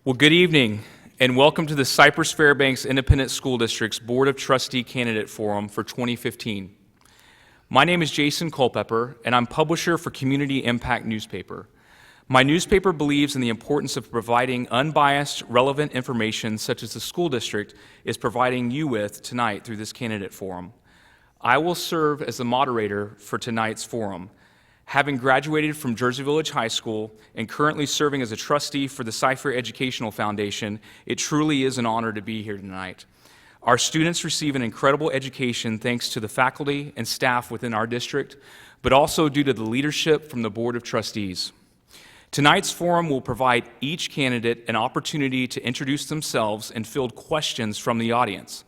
Well, good evening, and welcome to the Cypress-Fairbanks Independent School District's Board of Trustee Candidate Forum for 2015. My name is Jason Culpepper, and I'm publisher for Community Impact Newspaper. My newspaper believes in the importance of providing unbiased, relevant information such as the school district is providing you with tonight through this candidate forum. I will serve as the moderator for tonight's forum. Having graduated from Jersey Village High School and currently serving as a trustee for the Cypher Educational Foundation, it truly is an honor to be here tonight. Our students receive an incredible education thanks to the faculty and staff within our district, but also due to the leadership from the Board of Trustees. Tonight's forum will provide each candidate an opportunity to introduce themselves and field questions from the audience.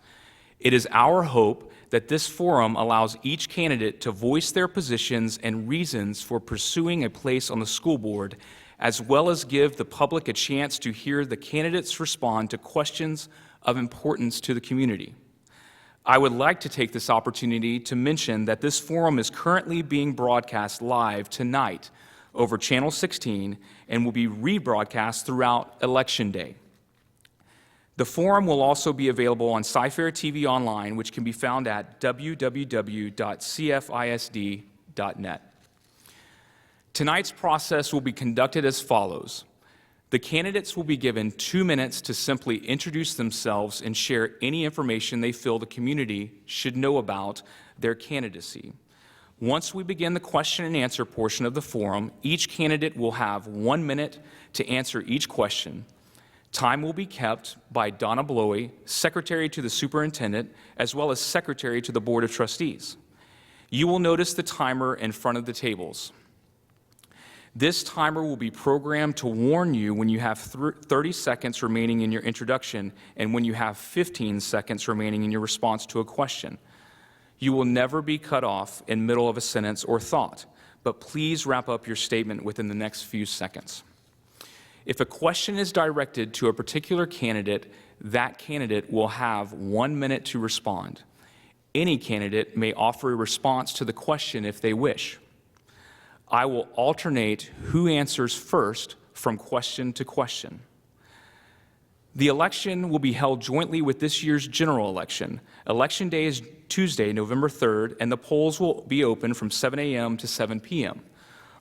It is our hope that this forum allows each candidate to voice their positions and reasons for pursuing a place on the school board, as well as give the public a chance to hear the candidates respond to questions of importance to the community. I would like to take this opportunity to mention that this forum is currently being broadcast live tonight over Channel 16 and will be rebroadcast throughout Election Day. The forum will also be available on Cypher TV Online, which can be found at www.cfisd.net. Tonight's process will be conducted as follows. The candidates will be given 2 minutes to simply introduce themselves and share any information they feel the community should know about their candidacy. Once we begin the question and answer portion of the forum, each candidate will have 1 minute to answer each question. Time will be kept by Donna Blowy, Secretary to the Superintendent, as well as Secretary to the Board of Trustees. You will notice the timer in front of the tables. This timer will be programmed to warn you when you have 30 seconds remaining in your introduction and when you have 15 seconds remaining in your response to a question. You will never be cut off in the middle of a sentence or thought, but please wrap up your statement within the next few seconds. If a question is directed to a particular candidate, that candidate will have 1 minute to respond. Any candidate may offer a response to the question if they wish. I will alternate who answers first from question to question. The election will be held jointly with this year's general election. Election Day is Tuesday, November 3rd, and the polls will be open from 7 a.m. to 7 p.m.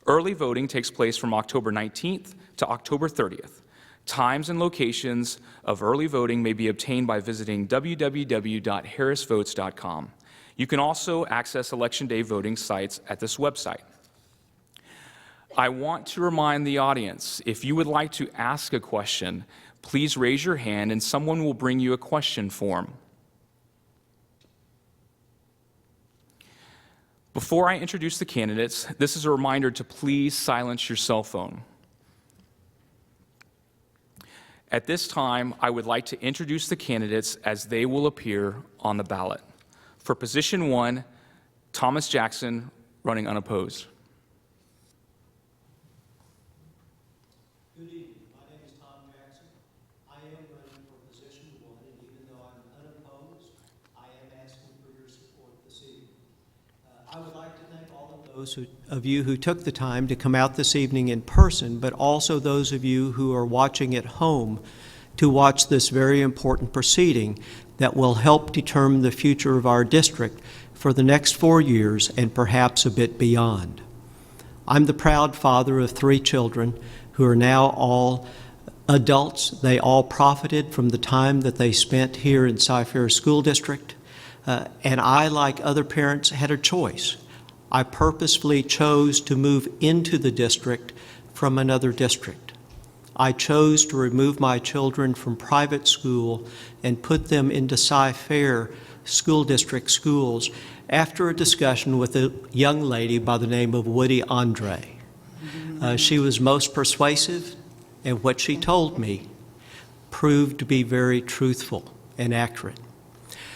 Early voting takes place from October 19th to October 30th. Times and locations of early voting may be obtained by visiting www.harrisvotes.com. You can also access Election Day voting sites at this website. I want to remind the audience, if you would like to ask a question, please raise your hand and someone will bring you a question form. Before I introduce the candidates, this is a reminder to please silence your cell phone. At this time, I would like to introduce the candidates as they will appear on the ballot. For position 1, Thomas Jackson, running unopposed. Good evening. My name is Tom Jackson. I am running for position 1, and even though I'm unopposed, I am asking for your support this evening. I would like to thank all of those of you who took the time to come out this evening in person, but also those of you who are watching at home to watch this very important proceeding that will help determine the future of our district for the next 4 years and perhaps a bit beyond. I'm the proud father of 3 children who are now all adults. They all profited from the time that they spent here in Cypher School District. And I, like other parents, had a choice. I purposefully chose to move into the district from another district. I chose to remove my children from private school and put them into Cypher School District schools after a discussion with a young lady by the name of Woody Andre. She was most persuasive, and what she told me proved to be very truthful and accurate.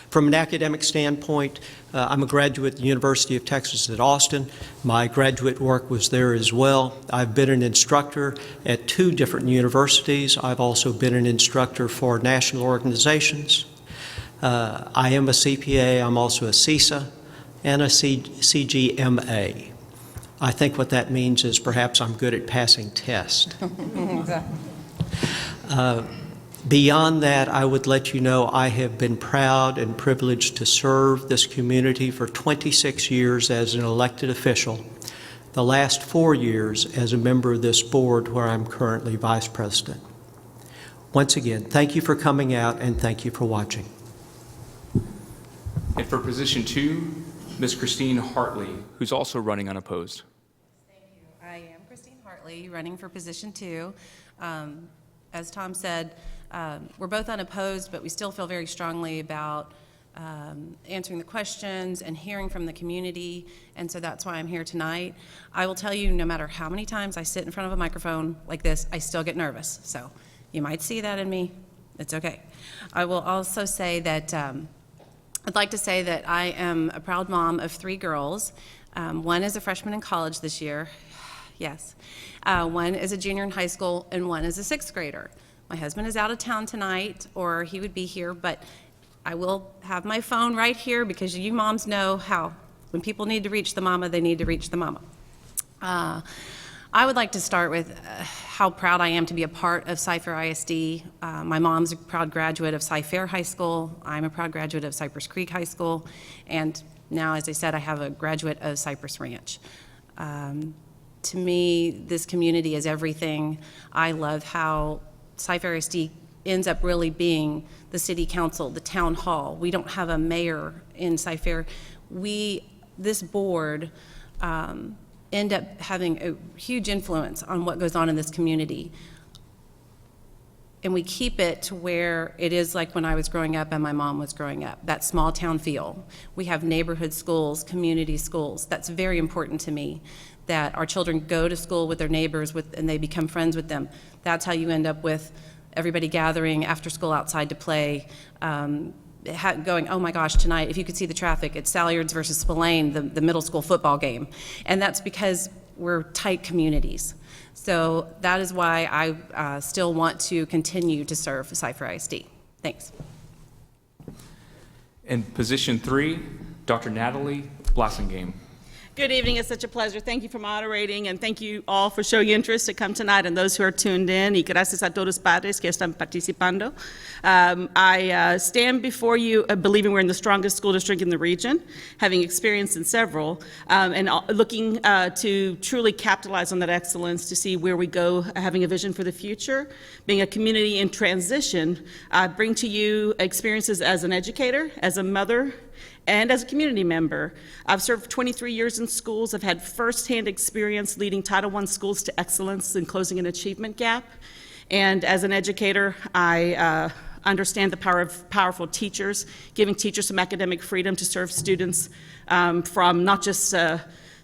From an academic standpoint, I'm a graduate at the University of Texas at Austin. My graduate work was there as well. I've been an instructor at 2 different universities. I've also been an instructor for national organizations. I am a CPA. I'm also a CISA and a CGMA. I think what that means is perhaps I'm good at passing tests. Beyond that, I would let you know I have been proud and privileged to serve this community for 26 years as an elected official, the last 4 years as a member of this board where I'm currently vice president. Once again, thank you for coming out and thank you for watching. And for position 2, Ms. Christine Hartley, who's also running unopposed. Thank you. I am Christine Hartley, running for position 2. As Tom said, we're both unopposed, but we still feel very strongly about answering the questions and hearing from the community, and so that's why I'm here tonight. I will tell you, no matter how many times I sit in front of a microphone like this, I still get nervous. So you might see that in me. It's okay. I will also say that I'd like to say that I am a proud mom of 3 girls. One is a freshman in college this year. Yes. One is a junior in high school, and one is a 6th grader. My husband is out of town tonight, or he would be here, but I will have my phone right here because you moms know how when people need to reach the mama, they need to reach the mama. I would like to start with how proud I am to be a part of Cy-Fair ISD. My mom's a proud graduate of Cy-Fair High School. I'm a proud graduate of Cypress Creek High School. And now, as I said, I have a graduate of Cypress Ranch. To me, this community is everything. I love how Cy-Fair ISD ends up really being the city council, the town hall. We don't have a mayor in Cy-Fair. This board, end up having a huge influence on what goes on in this community. And we keep it to where it is like when I was growing up and my mom was growing up, that small town feel. We have neighborhood schools, community schools. That's very important to me, that our children go to school with their neighbors and they become friends with them. That's how you end up with everybody gathering after school outside to play, going, oh my gosh, tonight, if you could see the traffic, it's Salyards versus Spillane, the middle school football game. And that's because we're tight communities. So that is why I still want to continue to serve Cy-Fair ISD. Thanks. In position 3, Dr. Natalie Blassingame. Good evening. It's such a pleasure. Thank you for moderating, and thank you all for showing interest to come tonight, and those who are tuned in. Y gracias a todos los padres que están participando. I stand before you believing we're in the strongest school district in the region, having experience in several, and looking to truly capitalize on that excellence to see where we go, having a vision for the future. Being a community in transition, I bring to you experiences as an educator, as a mother, and as a community member. I've served 23 years in schools. I've had firsthand experience leading Title I schools to excellence and closing an achievement gap. And as an educator, I understand the power of powerful teachers, giving teachers some academic freedom to serve students from not just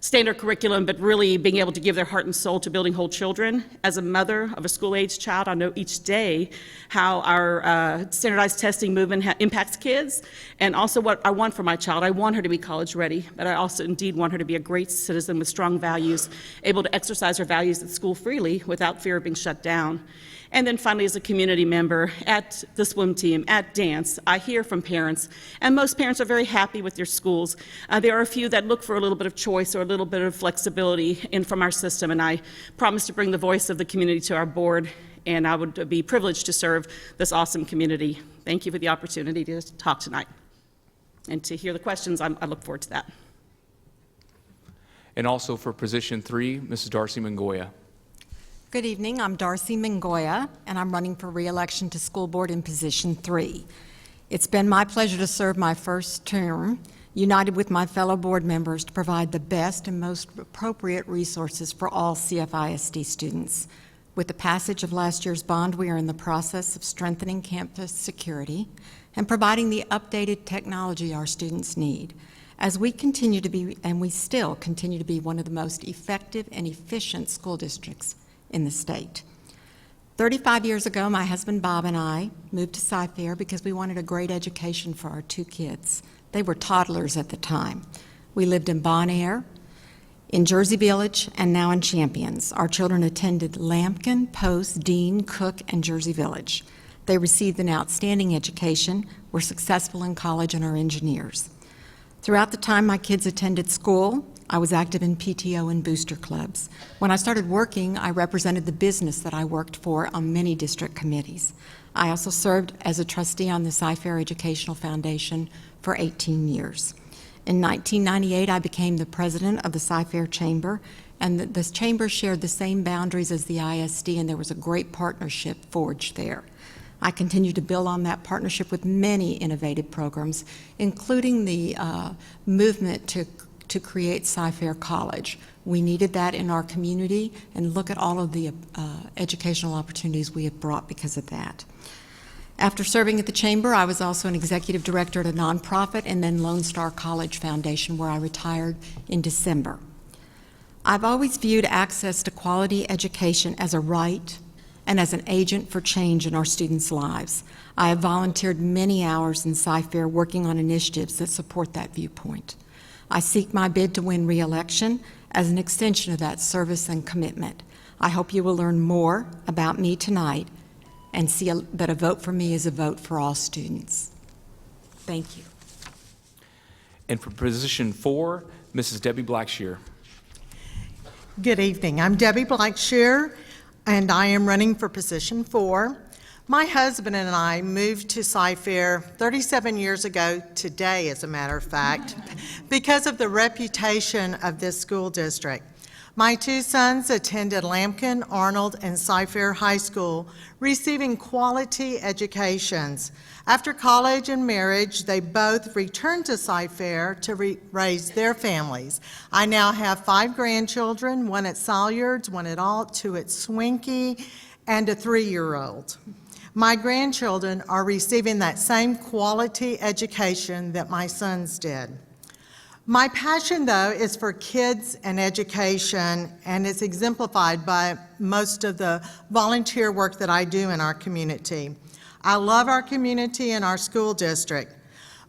standard curriculum, but really being able to give their heart and soul to building whole children. As a mother of a school-age child, I know each day how our standardized testing movement impacts kids, and also what I want for my child. I want her to be college ready, but I also indeed want her to be a great citizen with strong values, able to exercise her values at school freely without fear of being shut down. And then finally, as a community member at the swim team, at dance, I hear from parents, and most parents are very happy with their schools. There are a few that look for a little bit of choice or a little bit of flexibility from our system, and I promise to bring the voice of the community to our board, and I would be privileged to serve this awesome community. Thank you for the opportunity to talk tonight. And to hear the questions, I look forward to that. And also for position 3, Mrs. Darcy Mangoya. Good evening. I'm Darcy Mangoya, and I'm running for re-election to school board in position 3. It's been my pleasure to serve my first term, united with my fellow board members to provide the best and most appropriate resources for all CFISD students. With the passage of last year's bond, we are in the process of strengthening campus security and providing the updated technology our students need, as we continue to be, and we still continue to be, one of the most effective and efficient school districts in the state. 35 years ago, my husband Bob and I moved to Cy-Fair because we wanted a great education for our 2 kids. They were toddlers at the time. We lived in Bon Air, in Jersey Village, and now in Champions. Our children attended Lambkin, Post, Dean, Cook, and Jersey Village. They received an outstanding education, were successful in college, and are engineers. Throughout the time my kids attended school, I was active in PTO and booster clubs. When I started working, I represented the business that I worked for on many district committees. I also served as a trustee on the Cy-Fair Educational Foundation for 18 years. In 1998, I became the president of the Cy-Fair Chamber, and the chamber shared the same boundaries as the ISD, and there was a great partnership forged there. I continue to build on that partnership with many innovative programs, including the movement to create Cy-Fair College. We needed that in our community, and look at all of the educational opportunities we have brought because of that. After serving at the Chamber, I was also an executive director at a nonprofit and then Lone Star College Foundation, where I retired in December. I've always viewed access to quality education as a right and as an agent for change in our students' lives. I have volunteered many hours in Cy-Fair working on initiatives that support that viewpoint. I seek my bid to win re-election as an extension of that service and commitment. I hope you will learn more about me tonight and see that a vote for me is a vote for all students. Thank you. And for position 4, Mrs. Debbie Blackshear. Good evening. I'm Debbie Blackshear, and I am running for position 4. My husband and I moved to Cy-Fair 37 years ago today, as a matter of fact, because of the reputation of this school district. My 2 sons attended Lambkin, Arnold, and Cy-Fair High School, receiving quality educations. After college and marriage, they both returned to Cy-Fair to raise their families. I now have 5 grandchildren, 1 at Salyards, 1 at Alt, 2 at Swinky, and a 3-year-old. My grandchildren are receiving that same quality education that my sons did. My passion, though, is for kids and education, and it's exemplified by most of the volunteer work that I do in our community. I love our community and our school district.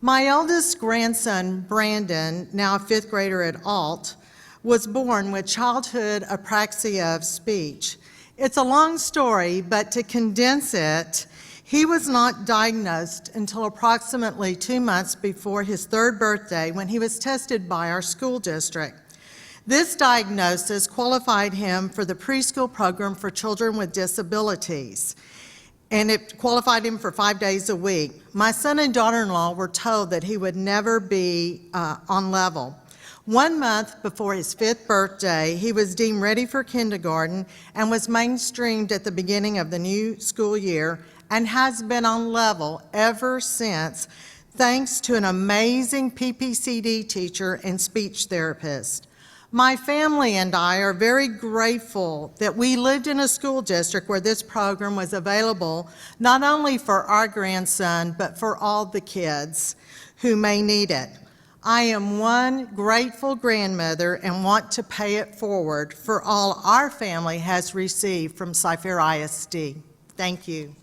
My eldest grandson, Brandon, now a 5th grader at Alt, was born with childhood apraxia of speech. It's a long story, but to condense it, he was not diagnosed until approximately 2 months before his 3rd birthday, when he was tested by our school district. This diagnosis qualified him for the preschool program for children with disabilities, and it qualified him for 5 days a week. My son and daughter-in-law were told that he would never be on level. 1 month before his 5th birthday, he was deemed ready for kindergarten and was mainstreamed at the beginning of the new school year, and has been on level ever since, thanks to an amazing PPCD teacher and speech therapist. My family and I are very grateful that we lived in a school district where this program was available, not only for our grandson, but for all the kids who may need it. I am one grateful grandmother and want to pay it forward for all our family has received from Cy-Fair ISD. Thank you.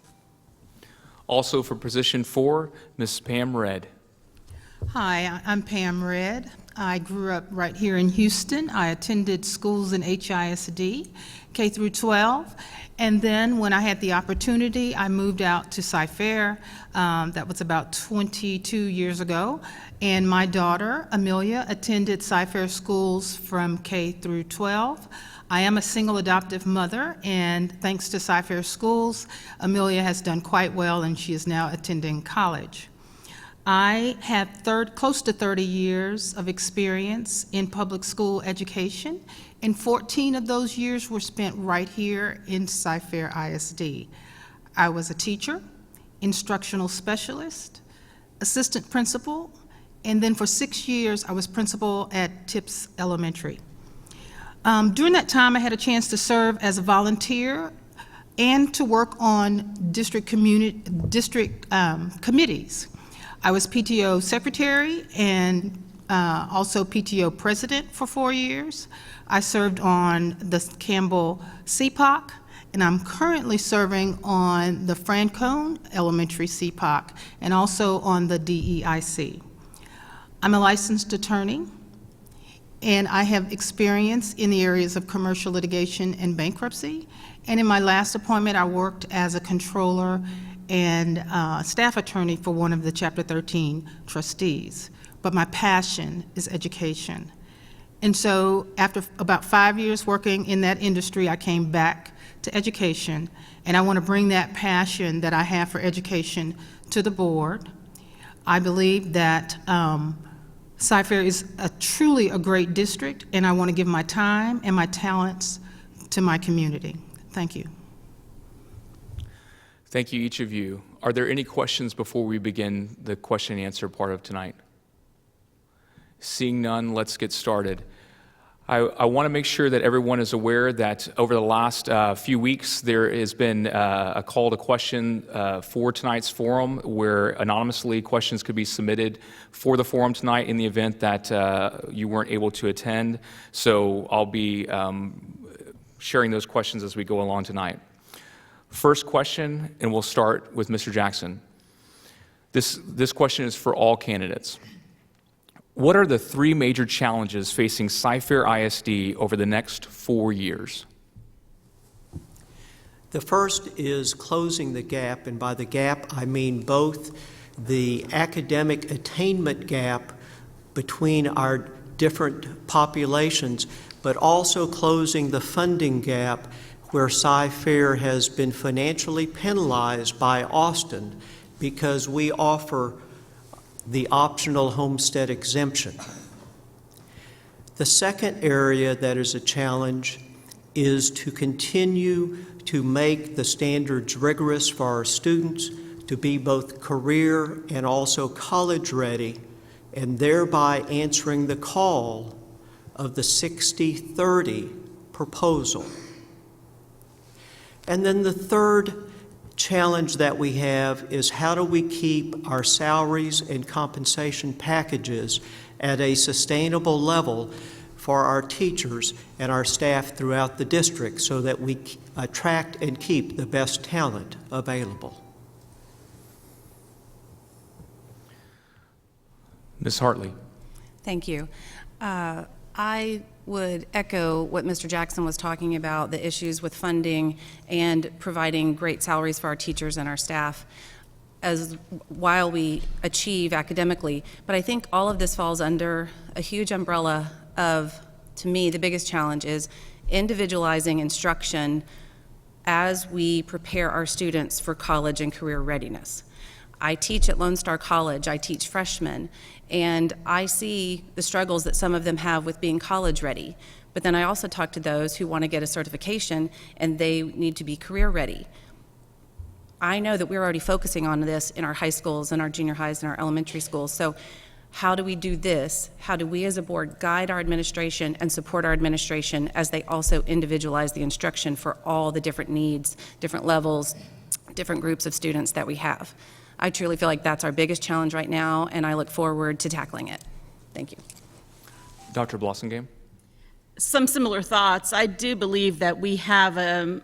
Also for position 4, Ms. Pam Redd. Hi, I'm Pam Redd. I grew up right here in Houston. I attended schools in HISD, K through 12, and then when I had the opportunity, I moved out to Cy-Fair. That was about 22 years ago, and my daughter, Amelia, attended Cy-Fair schools from K through 12. I am a single adoptive mother, and thanks to Cy-Fair schools, Amelia has done quite well, and she is now attending college. I have close to 30 years of experience in public school education, and 14 of those years were spent right here in Cy-Fair ISD. I was a teacher, instructional specialist, assistant principal, and then for 6 years I was principal at Tips Elementary. During that time, I had a chance to serve as a volunteer and to work on district committees. I was PTO secretary and also PTO president for 4 years. I served on the Campbell CPOC, and I'm currently serving on the Francone Elementary CPOC and also on the DEIC. I'm a licensed attorney, and I have experience in the areas of commercial litigation and bankruptcy. And in my last appointment, I worked as a controller and staff attorney for one of the Chapter 13 trustees. But my passion is education. And so after about 5 years working in that industry, I came back to education, and I want to bring that passion that I have for education to the board. I believe that Cy-Fair is truly a great district, and I want to give my time and my talents to my community. Thank you. Thank you, each of you. Are there any questions before we begin the question and answer part of tonight? Seeing none, let's get started. I want to make sure that everyone is aware that over the last few weeks, there has been a call to question for tonight's forum where anonymously questions could be submitted for the forum tonight in the event that you weren't able to attend. So I'll be sharing those questions as we go along tonight. First question, and we'll start with Mr. Jackson. This question is for all candidates. What are the 3 major challenges facing Cy-Fair ISD over the next 4 years? The first is closing the gap, and by the gap I mean both the academic attainment gap between our different populations, but also closing the funding gap where Cy-Fair has been financially penalized by Austin because we offer the optional homestead exemption. The second area that is a challenge is to continue to make the standards rigorous for our students to be both career and also college ready, and thereby answering the call of the 60-30 proposal. And then the third challenge that we have is how do we keep our salaries and compensation packages at a sustainable level for our teachers and our staff throughout the district so that we attract and keep the best talent available. Ms. Hartley. Thank you. I would echo what Mr. Jackson was talking about, the issues with funding and providing great salaries for our teachers and our staff as while we achieve academically. But I think all of this falls under a huge umbrella of, to me, the biggest challenge is individualizing instruction as we prepare our students for college and career readiness. I teach at Lone Star College, I teach freshmen, and I see the struggles that some of them have with being college ready. But then I also talk to those who want to get a certification and they need to be career ready. I know that we're already focusing on this in our high schools and our junior highs and our elementary schools. So how do we do this? How do we as a board guide our administration and support our administration as they also individualize the instruction for all the different needs, different levels, different groups of students that we have? I truly feel like that's our biggest challenge right now, and I look forward to tackling it. Thank you. Dr. Blossomgame? Some similar thoughts. I do believe that we have,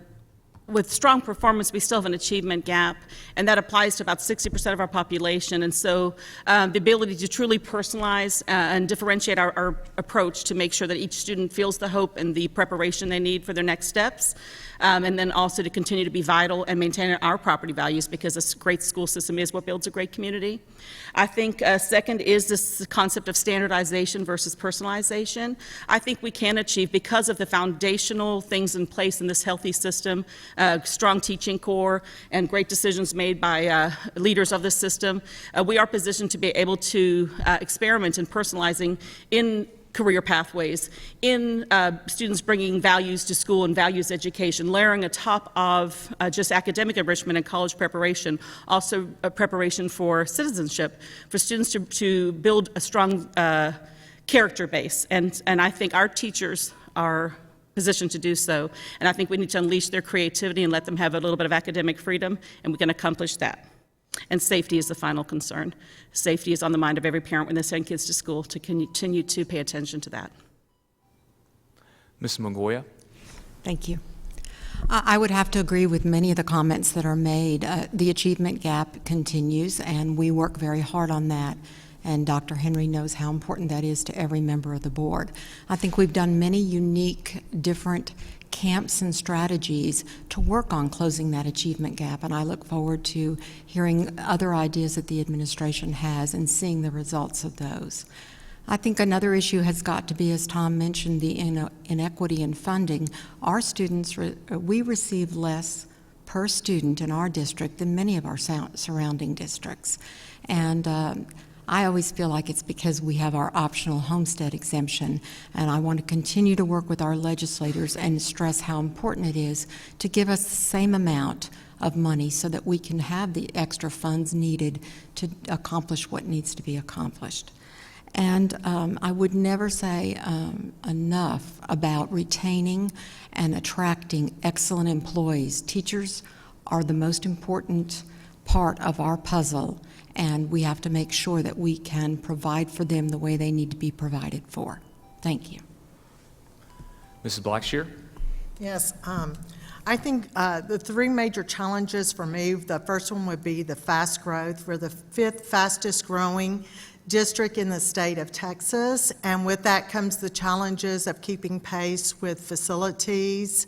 with strong performance, we still have an achievement gap, and that applies to about 60% of our population. And so the ability to truly personalize and differentiate our approach to make sure that each student feels the hope and the preparation they need for their next steps, and then also to continue to be vital and maintain our property values, because a great school system is what builds a great community. I think second is this concept of standardization versus personalization. I think we can achieve, because of the foundational things in place in this healthy system, strong teaching core and great decisions made by leaders of the system, we are positioned to be able to experiment in personalizing in career pathways, in students bringing values to school and values education, layering atop of just academic enrichment and college preparation, also a preparation for citizenship, for students to build a strong character base. And I think our teachers are positioned to do so. And I think we need to unleash their creativity and let them have a little bit of academic freedom, and we can accomplish that. And safety is the final concern. Safety is on the mind of every parent when they send kids to school, to continue to pay attention to that. Ms. Mongoya? Thank you. I would have to agree with many of the comments that are made. The achievement gap continues, and we work very hard on that. And Dr. Henry knows how important that is to every member of the board. I think we've done many unique, different camps and strategies to work on closing that achievement gap, and I look forward to hearing other ideas that the administration has and seeing the results of those. I think another issue has got to be, as Tom mentioned, the inequity in funding. Our students, we receive less per student in our district than many of our surrounding districts. And I always feel like it's because we have our optional homestead exemption, and I want to continue to work with our legislators and stress how important it is to give us the same amount of money so that we can have the extra funds needed to accomplish what needs to be accomplished. And I would never say enough about retaining and attracting excellent employees. Teachers are the most important part of our puzzle, and we have to make sure that we can provide for them the way they need to be provided for. Thank you. Mrs. Blackshear? Yes, I think the three major challenges for me, the first one would be the fast growth. We're the 5th fastest growing district in the state of Texas, and with that comes the challenges of keeping pace with facilities,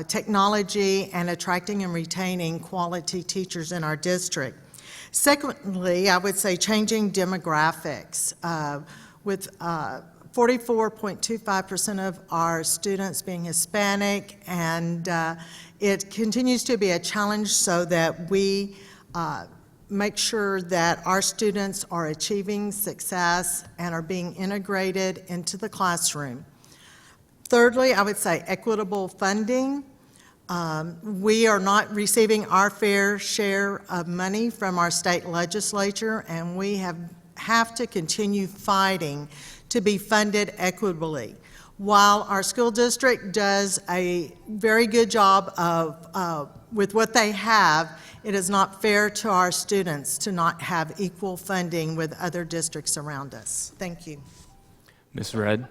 technology, and attracting and retaining quality teachers in our district. Secondly, I would say changing demographics. With 44.25% of our students being Hispanic, and it continues to be a challenge so that we make sure that our students are achieving success and are being integrated into the classroom. Thirdly, I would say equitable funding. We are not receiving our fair share of money from our state legislature, and we have to continue fighting to be funded equitably. While our school district does a very good job with what they have, it is not fair to our students to not have equal funding with other districts around us. Thank you. Ms. Red?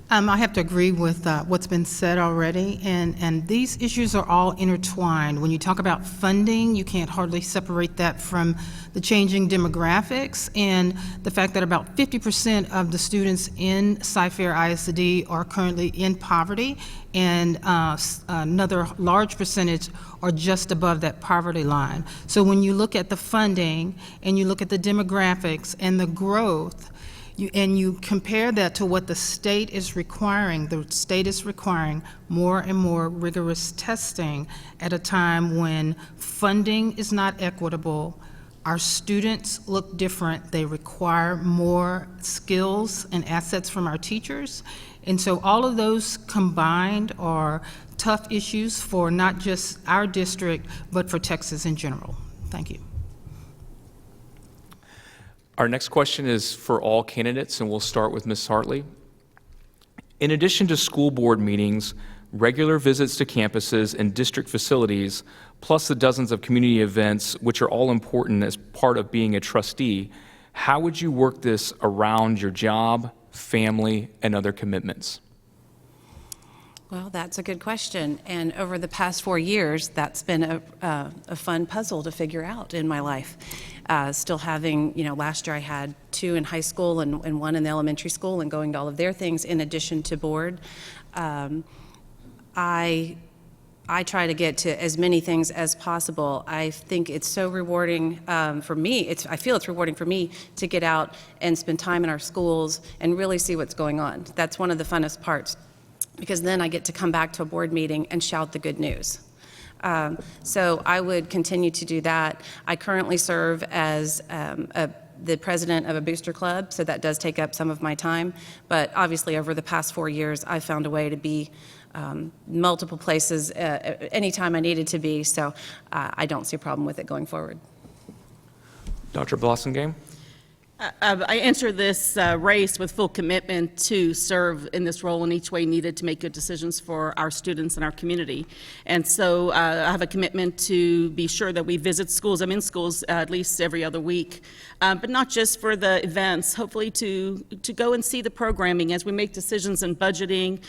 I have to agree with what's been said already, and these issues are all intertwined. When you talk about funding, you can't hardly separate that from the changing demographics and the fact that about 50% of the students in Cy-Fair ISD are currently in poverty, and another large percentage are just above that poverty line. So when you look at the funding and you look at the demographics and the growth, you compare that to what the state is requiring. The state is requiring more and more rigorous testing at a time when funding is not equitable. Our students look different. They require more skills and assets from our teachers. And so all of those combined are tough issues for not just our district, but for Texas in general. Thank you. Our next question is for all candidates, and we'll start with Ms. Hartley. In addition to school board meetings, regular visits to campuses and district facilities, plus the dozens of community events, which are all important as part of being a trustee, how would you work this around your job, family, and other commitments? Well, that's a good question. And over the past 4 years, that's been a fun puzzle to figure out in my life. Still having, last year I had 2 in high school and 1 in the elementary school, and going to all of their things in addition to board. I try to get to as many things as possible. I think it's so rewarding for me. I feel it's rewarding for me to get out and spend time in our schools and really see what's going on. That's one of the funnest parts, because then I get to come back to a board meeting and shout the good news. So I would continue to do that. I currently serve as the president of a booster club, so that does take up some of my time. But obviously over the past 4 years, I've found a way to be multiple places anytime I needed to be, so I don't see a problem with it going forward. Dr. Blossomgame? I enter this race with full commitment to serve in this role in each way needed to make good decisions for our students and our community. And so I have a commitment to be sure that we visit schools. I'm in schools at least every other week, but not just for the events, hopefully to go and see the programming as we make decisions in budgeting.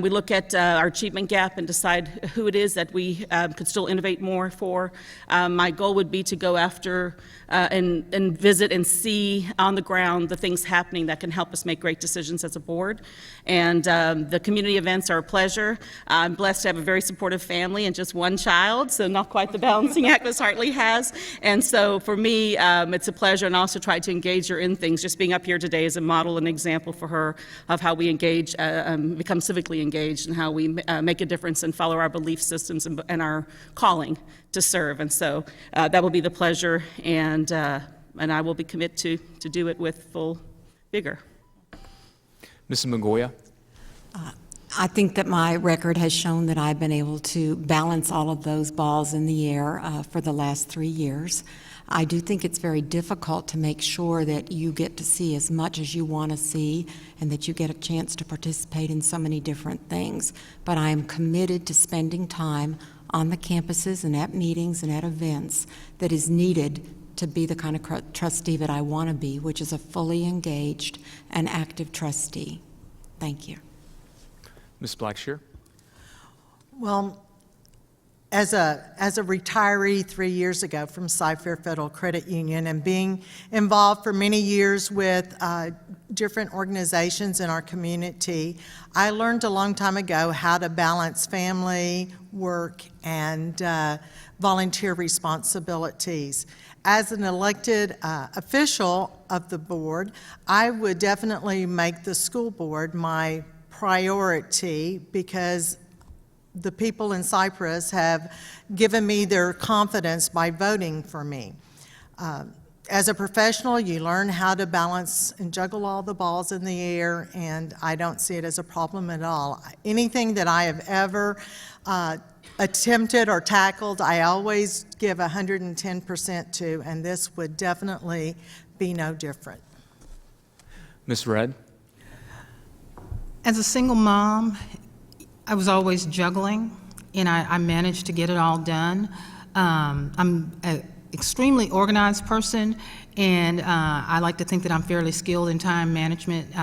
We look at our achievement gap and decide who it is that we could still innovate more for. My goal would be to go after and visit and see on the ground the things happening that can help us make great decisions as a board. And the community events are a pleasure. I'm blessed to have a very supportive family and just one child, so not quite the balancing act Ms. Hartley has. And so for me, it's a pleasure, and also try to engage her in things. Just being up here today is a model and example for her of how we engage, become civically engaged, and how we make a difference and follow our belief systems and our calling to serve. And so that will be the pleasure, and I will be committed to do it with full vigor. Mrs. Mongoya? I think that my record has shown that I've been able to balance all of those balls in the air for the last 3 years. I do think it's very difficult to make sure that you get to see as much as you want to see and that you get a chance to participate in so many different things. But I am committed to spending time on the campuses and at meetings and at events that is needed to be the kind of trustee that I want to be, which is a fully engaged and active trustee. Thank you. Ms. Blackshear? Well, as a retiree 3 years ago from Cy-Fair Federal Credit Union and being involved for many years with different organizations in our community, I learned a long time ago how to balance family, work, and volunteer responsibilities. As an elected official of the board, I would definitely make the school board my priority because the people in Cypress have given me their confidence by voting for me. As a professional, you learn how to balance and juggle all the balls in the air, and I don't see it as a problem at all. Anything that I have ever attempted or tackled, I always give 110% to, and this would definitely be no different. Ms. Redd? As a single mom, I was always juggling, and I managed to get it all done. I'm an extremely organized person, and I like to think that I'm fairly skilled in time management.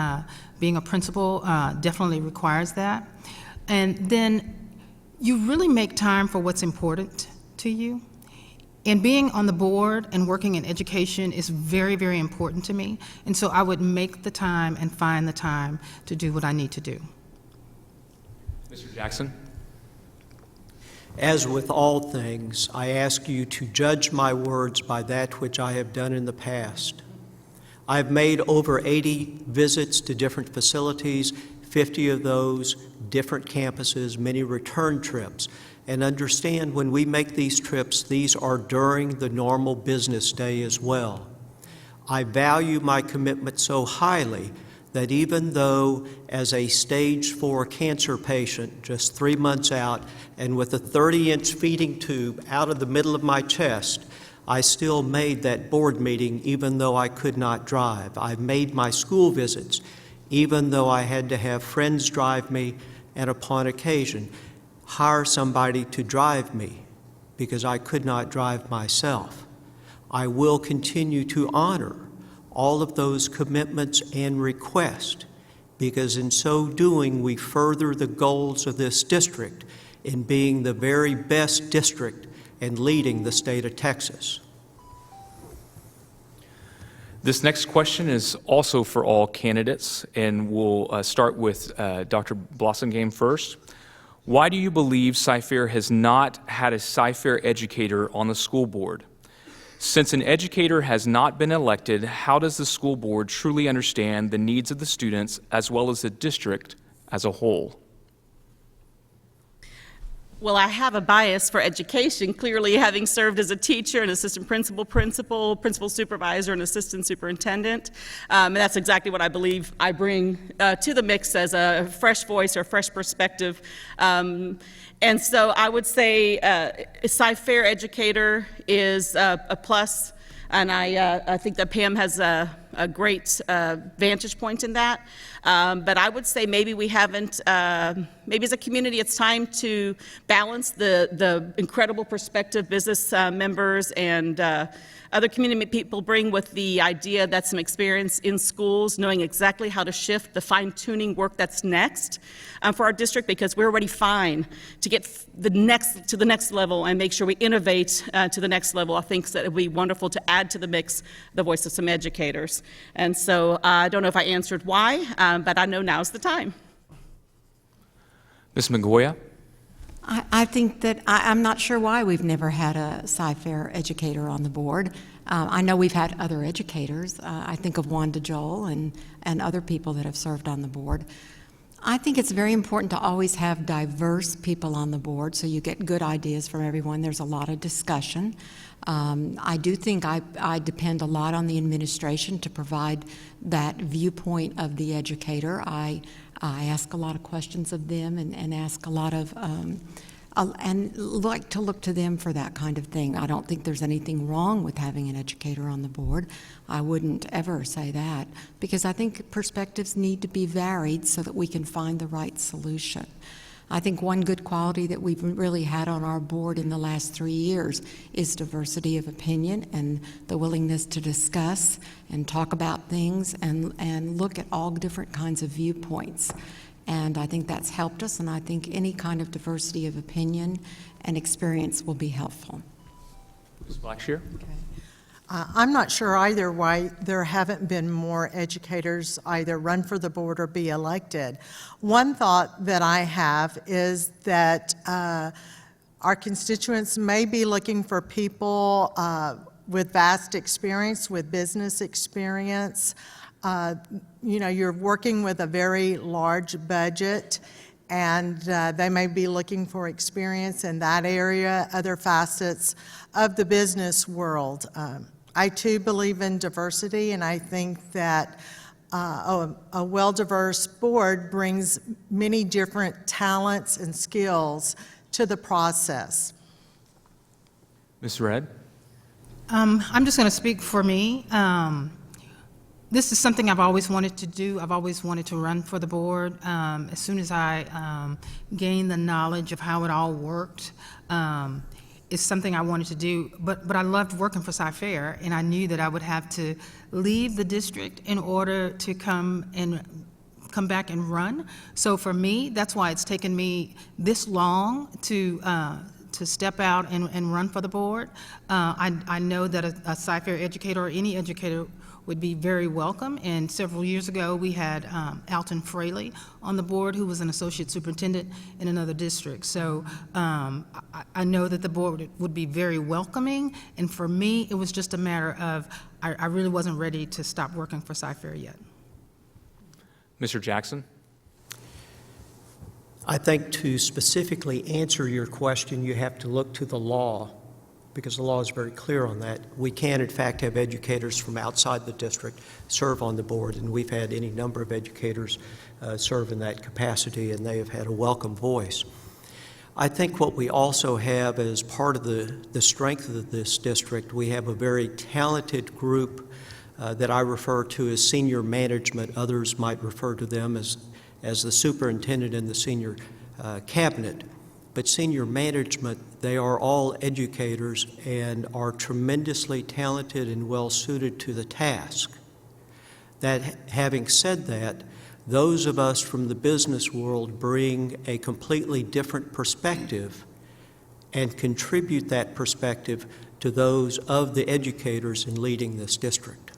Being a principal definitely requires that. And then you really make time for what's important to you. And being on the board and working in education is very, very important to me. And so I would make the time and find the time to do what I need to do. Mr. Jackson? As with all things, I ask you to judge my words by that which I have done in the past. I have made over 80 visits to different facilities, 50 of those different campuses, many return trips. And understand when we make these trips, these are during the normal business day as well. I value my commitment so highly that even though as a stage 4 cancer patient, just 3 months out, and with a 30-inch feeding tube out of the middle of my chest, I still made that board meeting even though I could not drive. I made my school visits even though I had to have friends drive me and upon occasion hire somebody to drive me because I could not drive myself. I will continue to honor all of those commitments and requests because in so doing we further the goals of this district in being the very best district and leading the state of Texas. This next question is also for all candidates, and we'll start with Dr. Blossomgame first. Why do you believe Cy-Fair has not had a Cy-Fair educator on the school board? Since an educator has not been elected, how does the school board truly understand the needs of the students as well as the district as a whole? Well, I have a bias for education, clearly having served as a teacher, an assistant principal, principal supervisor, and assistant superintendent. And that's exactly what I believe I bring to the mix as a fresh voice or fresh perspective. And so I would say a Cy-Fair educator is a plus, and I think that Pam has a great vantage point in that. But I would say maybe we haven't, maybe as a community it's time to balance the incredible perspective business members and other community people bring with the idea that some experience in schools, knowing exactly how to shift the fine-tuning work that's next for our district, because we're already fine to get to the next level and make sure we innovate to the next level. I think that it would be wonderful to add to the mix the voice of some educators. And so I don't know if I answered why, but I know now's the time. Ms. Mongoya? I think that, I'm not sure why we've never had a Cy-Fair educator on the board. I know we've had other educators. I think of Wanda Joel and other people that have served on the board. I think it's very important to always have diverse people on the board so you get good ideas from everyone. There's a lot of discussion. I do think I depend a lot on the administration to provide that viewpoint of the educator. I ask a lot of questions of them and ask a lot of, and like to look to them for that kind of thing. I don't think there's anything wrong with having an educator on the board. I wouldn't ever say that, because I think perspectives need to be varied so that we can find the right solution. I think one good quality that we've really had on our board in the last 3 years is diversity of opinion and the willingness to discuss and talk about things and look at all different kinds of viewpoints. And I think that's helped us, and I think any kind of diversity of opinion and experience will be helpful. Ms. Blackshear? I'm not sure either why there haven't been more educators either run for the board or be elected. One thought that I have is that our constituents may be looking for people with vast experience, with business experience. You know, you're working with a very large budget, and they may be looking for experience in that area, other facets of the business world. I too believe in diversity, and I think that a well-diverse board brings many different talents and skills to the process. Ms. Redd? I'm just going to speak for me. This is something I've always wanted to do. I've always wanted to run for the board. As soon as I gained the knowledge of how it all worked, it's something I wanted to do. But I loved working for Cy-Fair, and I knew that I would have to leave the district in order to come back and run. So for me, that's why it's taken me this long to step out and run for the board. I know that a Cy-Fair educator or any educator would be very welcome. And several years ago, we had Alton Fraley on the board, who was an associate superintendent in another district. So I know that the board would be very welcoming. And for me, it was just a matter of I really wasn't ready to stop working for Cy-Fair yet. Mr. Jackson? I think to specifically answer your question, you have to look to the law, because the law is very clear on that. We can, in fact, have educators from outside the district serve on the board, and we've had any number of educators serve in that capacity, and they have had a welcome voice. I think what we also have as part of the strength of this district, we have a very talented group that I refer to as senior management. Others might refer to them as the superintendent and the senior cabinet. But senior management, they are all educators and are tremendously talented and well suited to the task. That, having said that, those of us from the business world bring a completely different perspective and contribute that perspective to those of the educators in leading this district.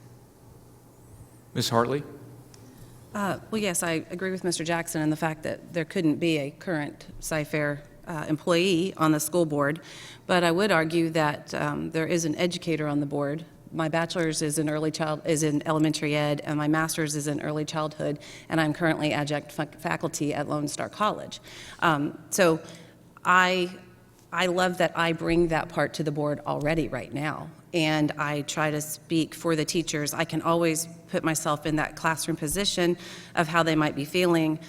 Ms. Hartley? Well, yes, I agree with Mr. Jackson in the fact that there couldn't be a current Cy-Fair employee on the school board, but I would argue that there is an educator on the board. My bachelor's is in elementary ed, and my master's is in early childhood, and I'm currently adjunct faculty at Lone Star College. So I love that I bring that part to the board already right now, and I try to speak for the teachers. I can always put myself in that classroom position of how they might be feeling.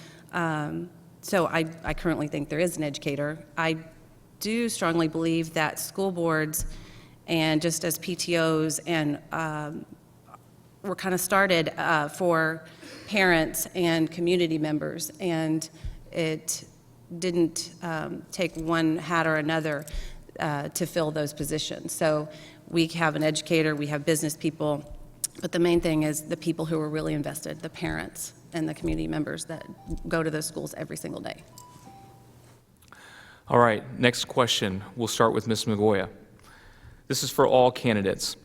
So I currently think there is an educator. I do strongly believe that school boards, and just as PTOs, and were kind of started for parents and community members, and it didn't take one hat or another to fill those positions. So we have an educator, we have business people, but the main thing is the people who are really invested, the parents and the community members that go to those schools every single day. All right, next question. We'll start with Ms. Mongoya. This is for all candidates.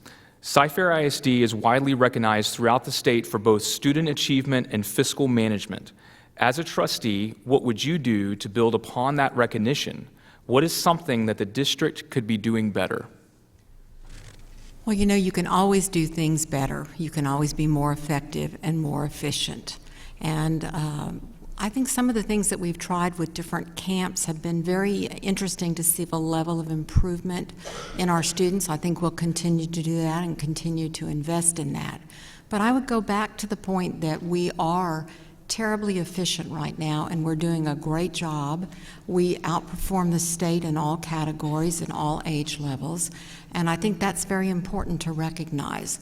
Cypher ISD is widely recognized throughout the state for both student achievement and fiscal management. As a trustee, what would you do to build upon that recognition? What is something that the district could be doing better? Well, you know, you can always do things better. You can always be more effective and more efficient. And I think some of the things that we've tried with different camps have been very interesting to see the level of improvement in our students. I think we'll continue to do that and continue to invest in that. But I would go back to the point that we are terribly efficient right now, and we're doing a great job. We outperform the state in all categories and all age levels, and I think that's very important to recognize.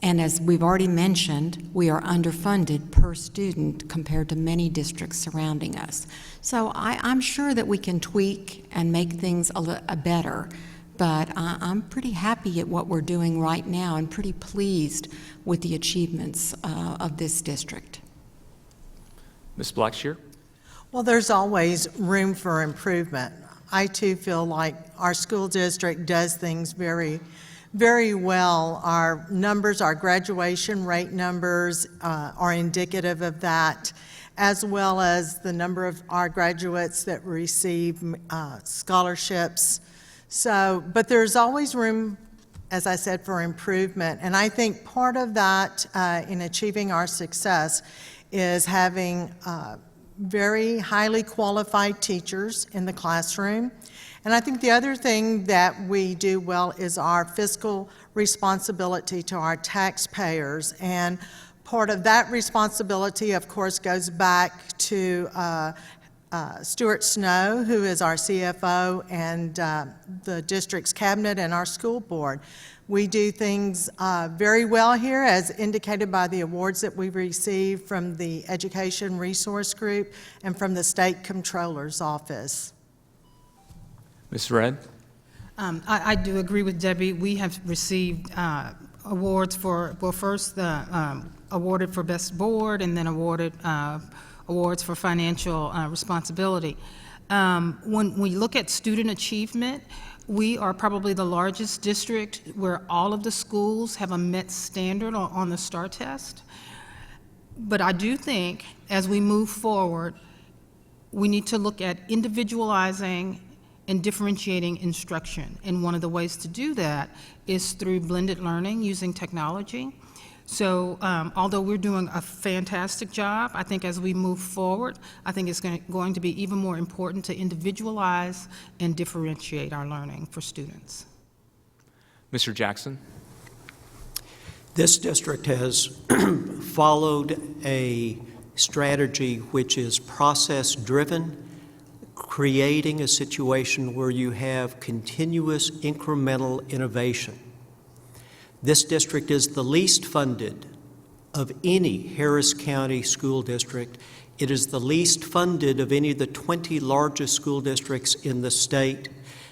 And as we've already mentioned, we are underfunded per student compared to many districts surrounding us. So I'm sure that we can tweak and make things better, but I'm pretty happy at what we're doing right now and pretty pleased with the achievements of this district. Ms. Blackshear? Well, there's always room for improvement. I too feel like our school district does things very well. Our numbers, our graduation rate numbers are indicative of that, as well as the number of our graduates that receive scholarships. But there's always room, as I said, for improvement. And I think part of that in achieving our success is having very highly qualified teachers in the classroom. And I think the other thing that we do well is our fiscal responsibility to our taxpayers. And part of that responsibility, of course, goes back to Stuart Snow, who is our CFO, and the district's cabinet and our school board. We do things very well here, as indicated by the awards that we've received from the Education Resource Group and from the State Comptroller's Office. Ms. Redd? I do agree with Debbie. We have received awards for, well, first awarded for Best Board and then awarded awards for financial responsibility. When we look at student achievement, we are probably the largest district where all of the schools have a met standard on the STAR test. But I do think as we move forward, we need to look at individualizing and differentiating instruction. And one of the ways to do that is through blended learning using technology. So although we're doing a fantastic job, I think as we move forward, I think it's going to be even more important to individualize and differentiate our learning for students. Mr. Jackson? This district has followed a strategy which is process-driven, creating a situation where you have continuous incremental innovation. This district is the least funded of any Harris County school district. It is the least funded of any of the 20 largest school districts in the state.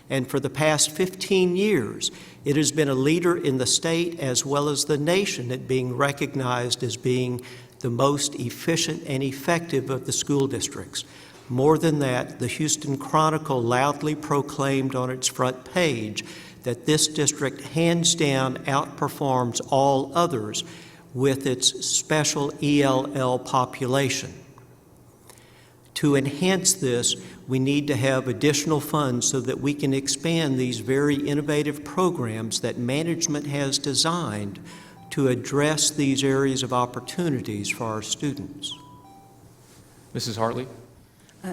And for the past 15 years, it has been a leader in the state as well as the nation at being recognized as being the most efficient and effective of the school districts. More than that, the Houston Chronicle loudly proclaimed on its front page that this district hands down outperforms all others with its special ELL population. To enhance this, we need to have additional funds so that we can expand these very innovative programs that management has designed to address these areas of opportunities for our students. Mrs. Hartley?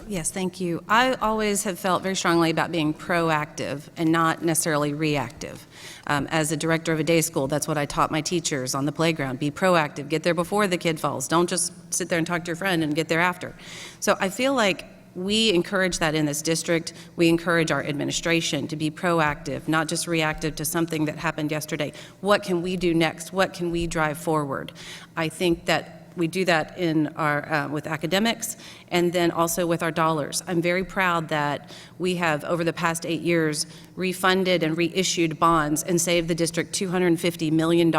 Yes, thank you. I always have felt very strongly about being proactive and not necessarily reactive. As a director of a day school, that's what I taught my teachers on the playground. Be proactive. Get there before the kid falls. Don't just sit there and talk to your friend and get there after. So I feel like we encourage that in this district. We encourage our administration to be proactive, not just reactive to something that happened yesterday. What can we do next? What can we drive forward? I think that we do that in our, with academics and then also with our dollars. I'm very proud that we have, over the past 8 years, refunded and reissued bonds and saved the district $250 million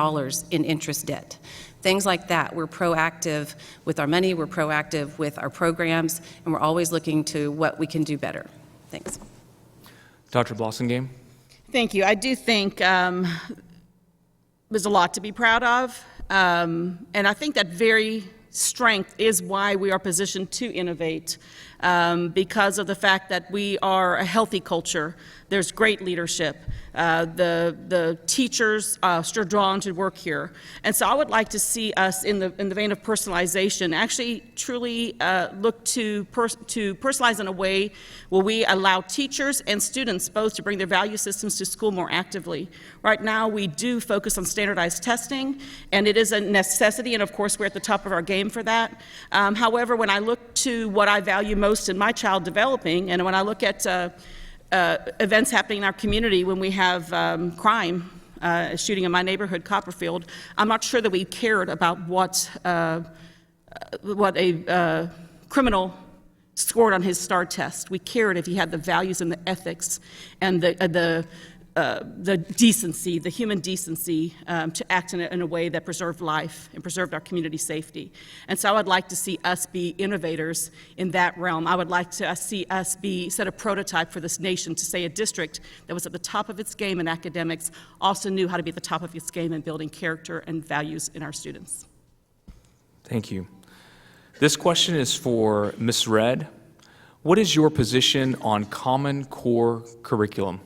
in interest debt. Things like that. We're proactive with our money, we're proactive with our programs, and we're always looking to what we can do better. Thanks. Dr. Blossomgame? Thank you. I do think there's a lot to be proud of. And I think that very strength is why we are positioned to innovate, because of the fact that we are a healthy culture. There's great leadership. The teachers are drawn to work here. And so I would like to see us, in the vein of personalization, actually truly look to personalize in a way where we allow teachers and students both to bring their value systems to school more actively. Right now, we do focus on standardized testing, and it is a necessity, and of course, we're at the top of our game for that. However, when I look to what I value most in my child developing, and when I look at events happening in our community, when we have crime, shooting in my neighborhood, Copperfield, I'm not sure that we cared about what a criminal scored on his STAR test. We cared if he had the values and the ethics and the decency, the human decency, to act in a way that preserved life and preserved our community safety. And so I would like to see us be innovators in that realm. I would like to see us set a prototype for this nation, to say a district that was at the top of its game in academics also knew how to be at the top of its game in building character and values in our students. Thank you. This question is for Ms. Redd. What is your position on Common Core curriculum?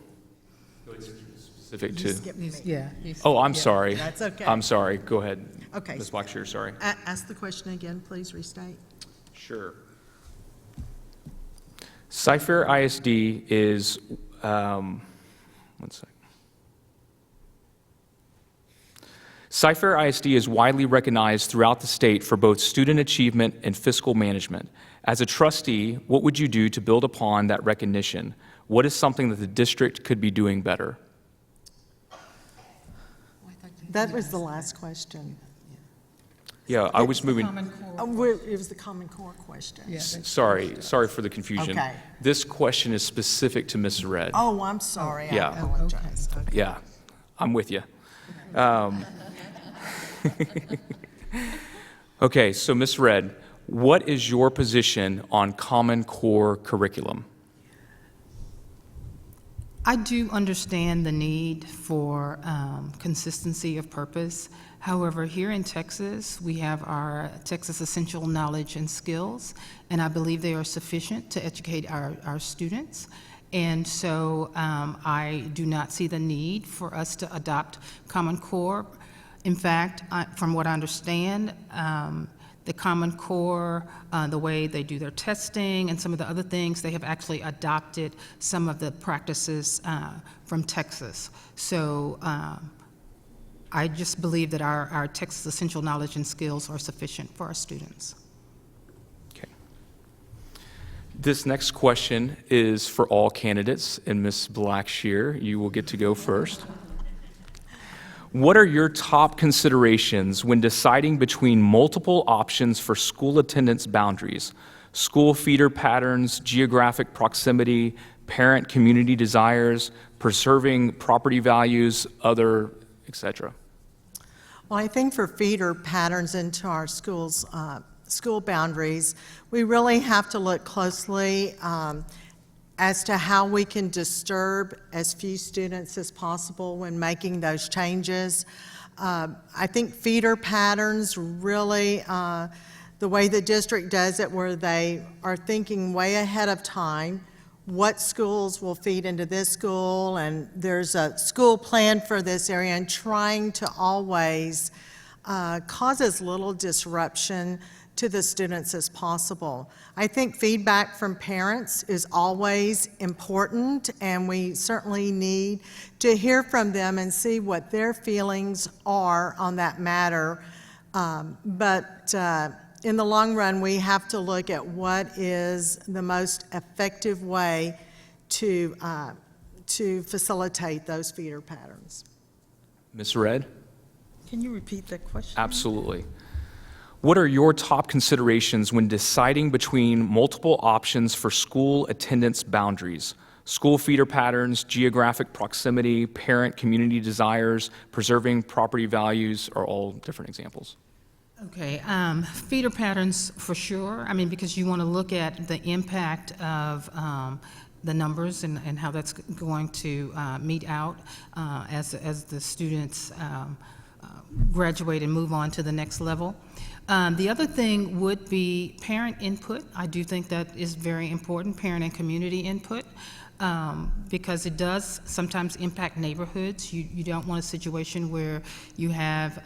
Specific to. Yeah. Oh, I'm sorry. That's okay. I'm sorry. Go ahead. Okay. Ms. Blackshear, sorry. Ask the question again, please restate. Sure. Cypher ISD is, one sec. Cypher ISD is widely recognized throughout the state for both student achievement and fiscal management. As a trustee, what would you do to build upon that recognition? What is something that the district could be doing better? That was the last question. Yeah, I was moving. It was the Common Core question. Sorry for the confusion. Okay. This question is specific to Ms. Redd. Oh, I'm sorry. Yeah. I apologize. Okay. Yeah, I'm with you. Okay, so Ms. Redd, what is your position on Common Core curriculum? I do understand the need for consistency of purpose. However, here in Texas, we have our Texas Essential Knowledge and Skills, and I believe they are sufficient to educate our students. And so I do not see the need for us to adopt Common Core. In fact, from what I understand, the Common Core, the way they do their testing and some of the other things, they have actually adopted some of the practices from Texas. So I just believe that our Texas Essential Knowledge and Skills are sufficient for our students. Okay. This next question is for all candidates, and Ms. Blackshear, you will get to go first. What are your top considerations when deciding between multiple options for school attendance boundaries, school feeder patterns, geographic proximity, parent community desires, preserving property values, other, etc.? Well, I think for feeder patterns into our schools, school boundaries, we really have to look closely as to how we can disturb as few students as possible when making those changes. I think feeder patterns really, the way the district does it, where they are thinking way ahead of time, what schools will feed into this school, and there's a school plan for this area, and trying to always cause as little disruption to the students as possible. I think feedback from parents is always important, and we certainly need to hear from them and see what their feelings are on that matter. But in the long run, we have to look at what is the most effective way to facilitate those feeder patterns. Ms. Redd? Can you repeat that question? Absolutely. What are your top considerations when deciding between multiple options for school attendance boundaries? School feeder patterns, geographic proximity, parent community desires, preserving property values are all different examples. Okay, feeder patterns for sure. I mean, because you want to look at the impact of the numbers and how that's going to meet out as the students graduate and move on to the next level. The other thing would be parent input. I do think that is very important, parent and community input, because it does sometimes impact neighborhoods. You don't want a situation where you have,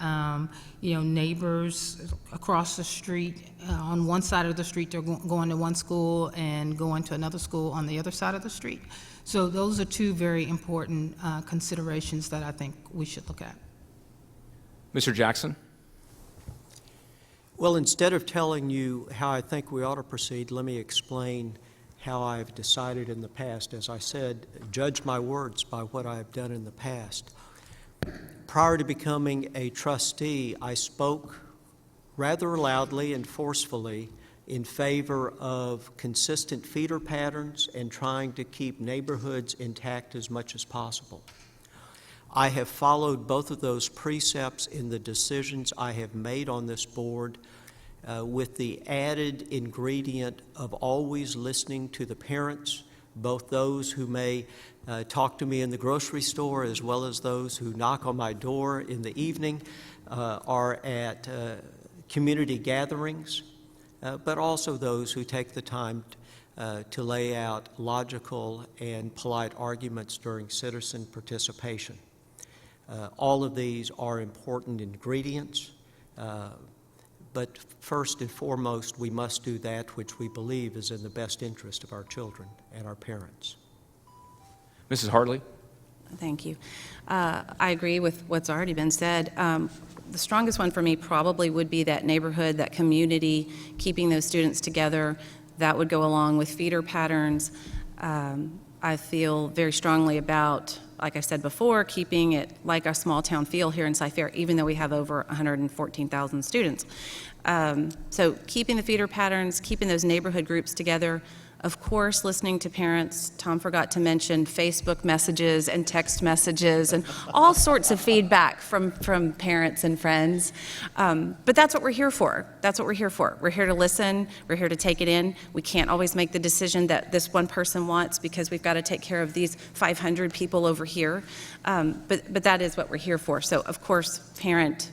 neighbors across the street. On one side of the street, they're going to one school and going to another school on the other side of the street. So those are two very important considerations that I think we should look at. Mr. Jackson? Well, instead of telling you how I think we ought to proceed, let me explain how I've decided in the past. As I said, judge my words by what I've done in the past. Prior to becoming a trustee, I spoke rather loudly and forcefully in favor of consistent feeder patterns and trying to keep neighborhoods intact as much as possible. I have followed both of those precepts in the decisions I have made on this board, with the added ingredient of always listening to the parents, both those who may talk to me in the grocery store as well as those who knock on my door in the evening or at community gatherings, but also those who take the time to lay out logical and polite arguments during citizen participation. All of these are important ingredients, but first and foremost, we must do that which we believe is in the best interest of our children and our parents. Mrs. Hartley? Thank you. I agree with what's already been said. The strongest one for me probably would be that neighborhood, that community, keeping those students together. That would go along with feeder patterns. I feel very strongly about, like I said before, keeping it like a small town feel here in Cyfair, even though we have over 114,000 students. So keeping the feeder patterns, keeping those neighborhood groups together, of course, listening to parents. Tom forgot to mention Facebook messages and text messages and all sorts of feedback from parents and friends. But that's what we're here for. That's what we're here for. We're here to listen. We're here to take it in. We can't always make the decision that this one person wants because we've got to take care of these 500 people over here. But that is what we're here for. So, of course, parent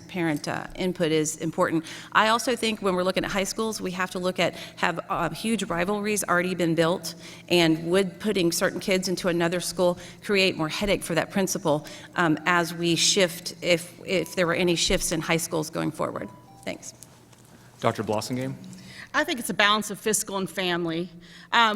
input is important. I also think when we're looking at high schools, we have to look at have huge rivalries already been built, and would putting certain kids into another school create more headache for that principal as we shift, if there were any shifts in high schools going forward. Thanks. Dr. Blossingame? I think it's a balance of fiscal and family.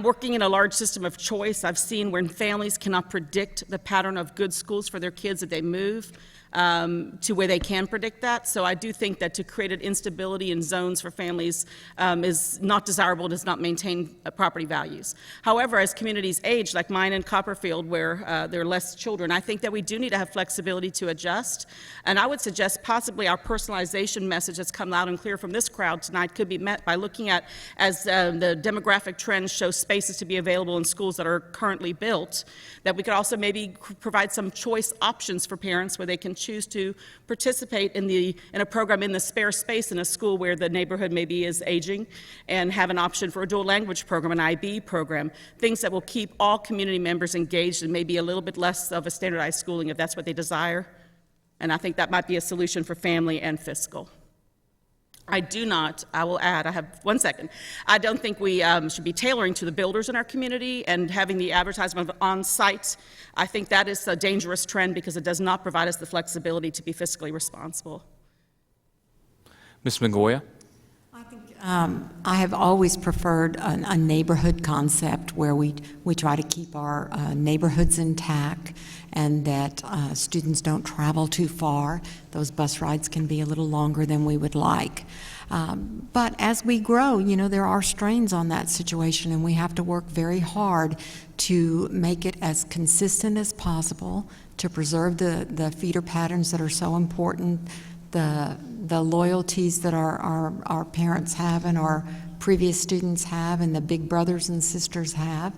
Working in a large system of choice, I've seen when families cannot predict the pattern of good schools for their kids that they move to where they can predict that. So I do think that to create an instability in zones for families is not desirable, does not maintain property values. However, as communities age, like mine in Copperfield, where there are less children, I think that we do need to have flexibility to adjust. And I would suggest possibly our personalization message that's come loud and clear from this crowd tonight could be met by looking at, as the demographic trends show spaces to be available in schools that are currently built, that we could also maybe provide some choice options for parents where they can choose to participate in a program in the spare space in a school where the neighborhood maybe is aging, and have an option for a dual language program, an IB program, things that will keep all community members engaged and maybe a little bit less of a standardized schooling if that's what they desire. And I think that might be a solution for family and fiscal. I will add, I have 1 second. I don't think we should be tailoring to the builders in our community and having the advertisement of on-site. I think that is a dangerous trend because it does not provide us the flexibility to be fiscally responsible. Ms. Mangoya? I have always preferred a neighborhood concept where we try to keep our neighborhoods intact and that students don't travel too far. Those bus rides can be a little longer than we would like. But as we grow, there are strains on that situation, and we have to work very hard to make it as consistent as possible, to preserve the feeder patterns that are so important, the loyalties that our parents have and our previous students have and the big brothers and sisters have.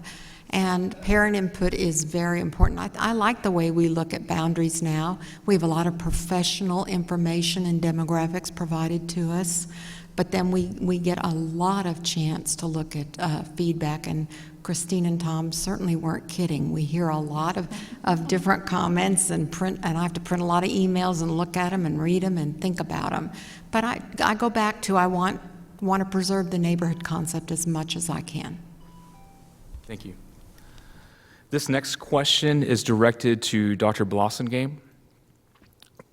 And parent input is very important. I like the way we look at boundaries now. We have a lot of professional information and demographics provided to us, but then we get a lot of chance to look at feedback, and Christine and Tom certainly weren't kidding. We hear a lot of different comments and I have to print a lot of emails and look at them and read them and think about them. But I go back to I want to preserve the neighborhood concept as much as I can. Thank you. This next question is directed to Dr. Blossengame.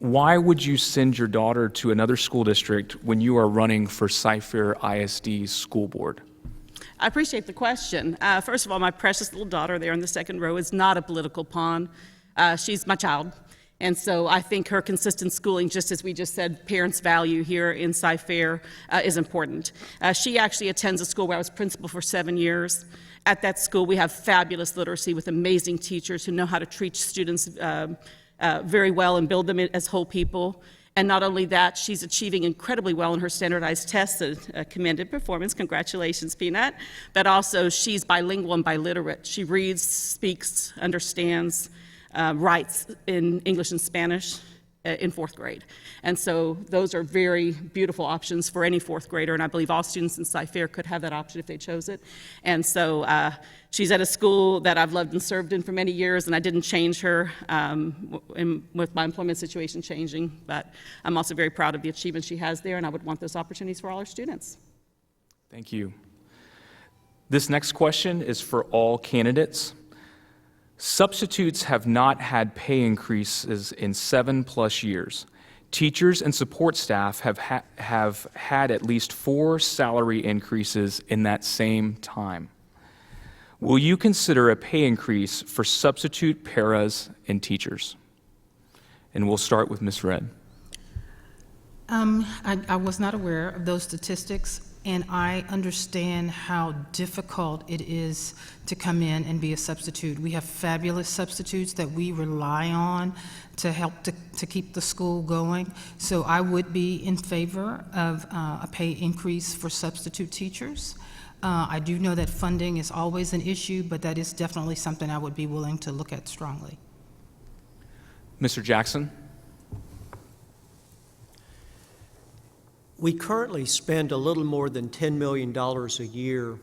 Why would you send your daughter to another school district when you are running for Cyfair ISD school board? I appreciate the question. First of all, my precious little daughter there in the second row is not a political pawn. She's my child. And so I think her consistent schooling, just as we just said, parents value here in Cyfair, is important. She actually attends a school where I was principal for 7 years. At that school, we have fabulous literacy with amazing teachers who know how to treat students very well and build them as whole people. And not only that, she's achieving incredibly well in her standardized tests, a commended performance, congratulations, Peanut. But also, she's bilingual and biliterate. She reads, speaks, understands, writes in English and Spanish in 4th grade. And so those are very beautiful options for any 4th grader, and I believe all students in Cyfair could have that option if they chose it. And so she's at a school that I've loved and served in for many years, and I didn't change her with my employment situation changing, but I'm also very proud of the achievement she has there, and I would want those opportunities for all our students. Thank you. This next question is for all candidates. Substitutes have not had pay increases in 7+ years. Teachers and support staff have had at least 4 salary increases in that same time. Will you consider a pay increase for substitute paras and teachers? And we'll start with Ms. Redd. I was not aware of those statistics, and I understand how difficult it is to come in and be a substitute. We have fabulous substitutes that we rely on to help to keep the school going. So I would be in favor of a pay increase for substitute teachers. I do know that funding is always an issue, but that is definitely something I would be willing to look at strongly. Mr. Jackson? We currently spend a little more than $10 million a year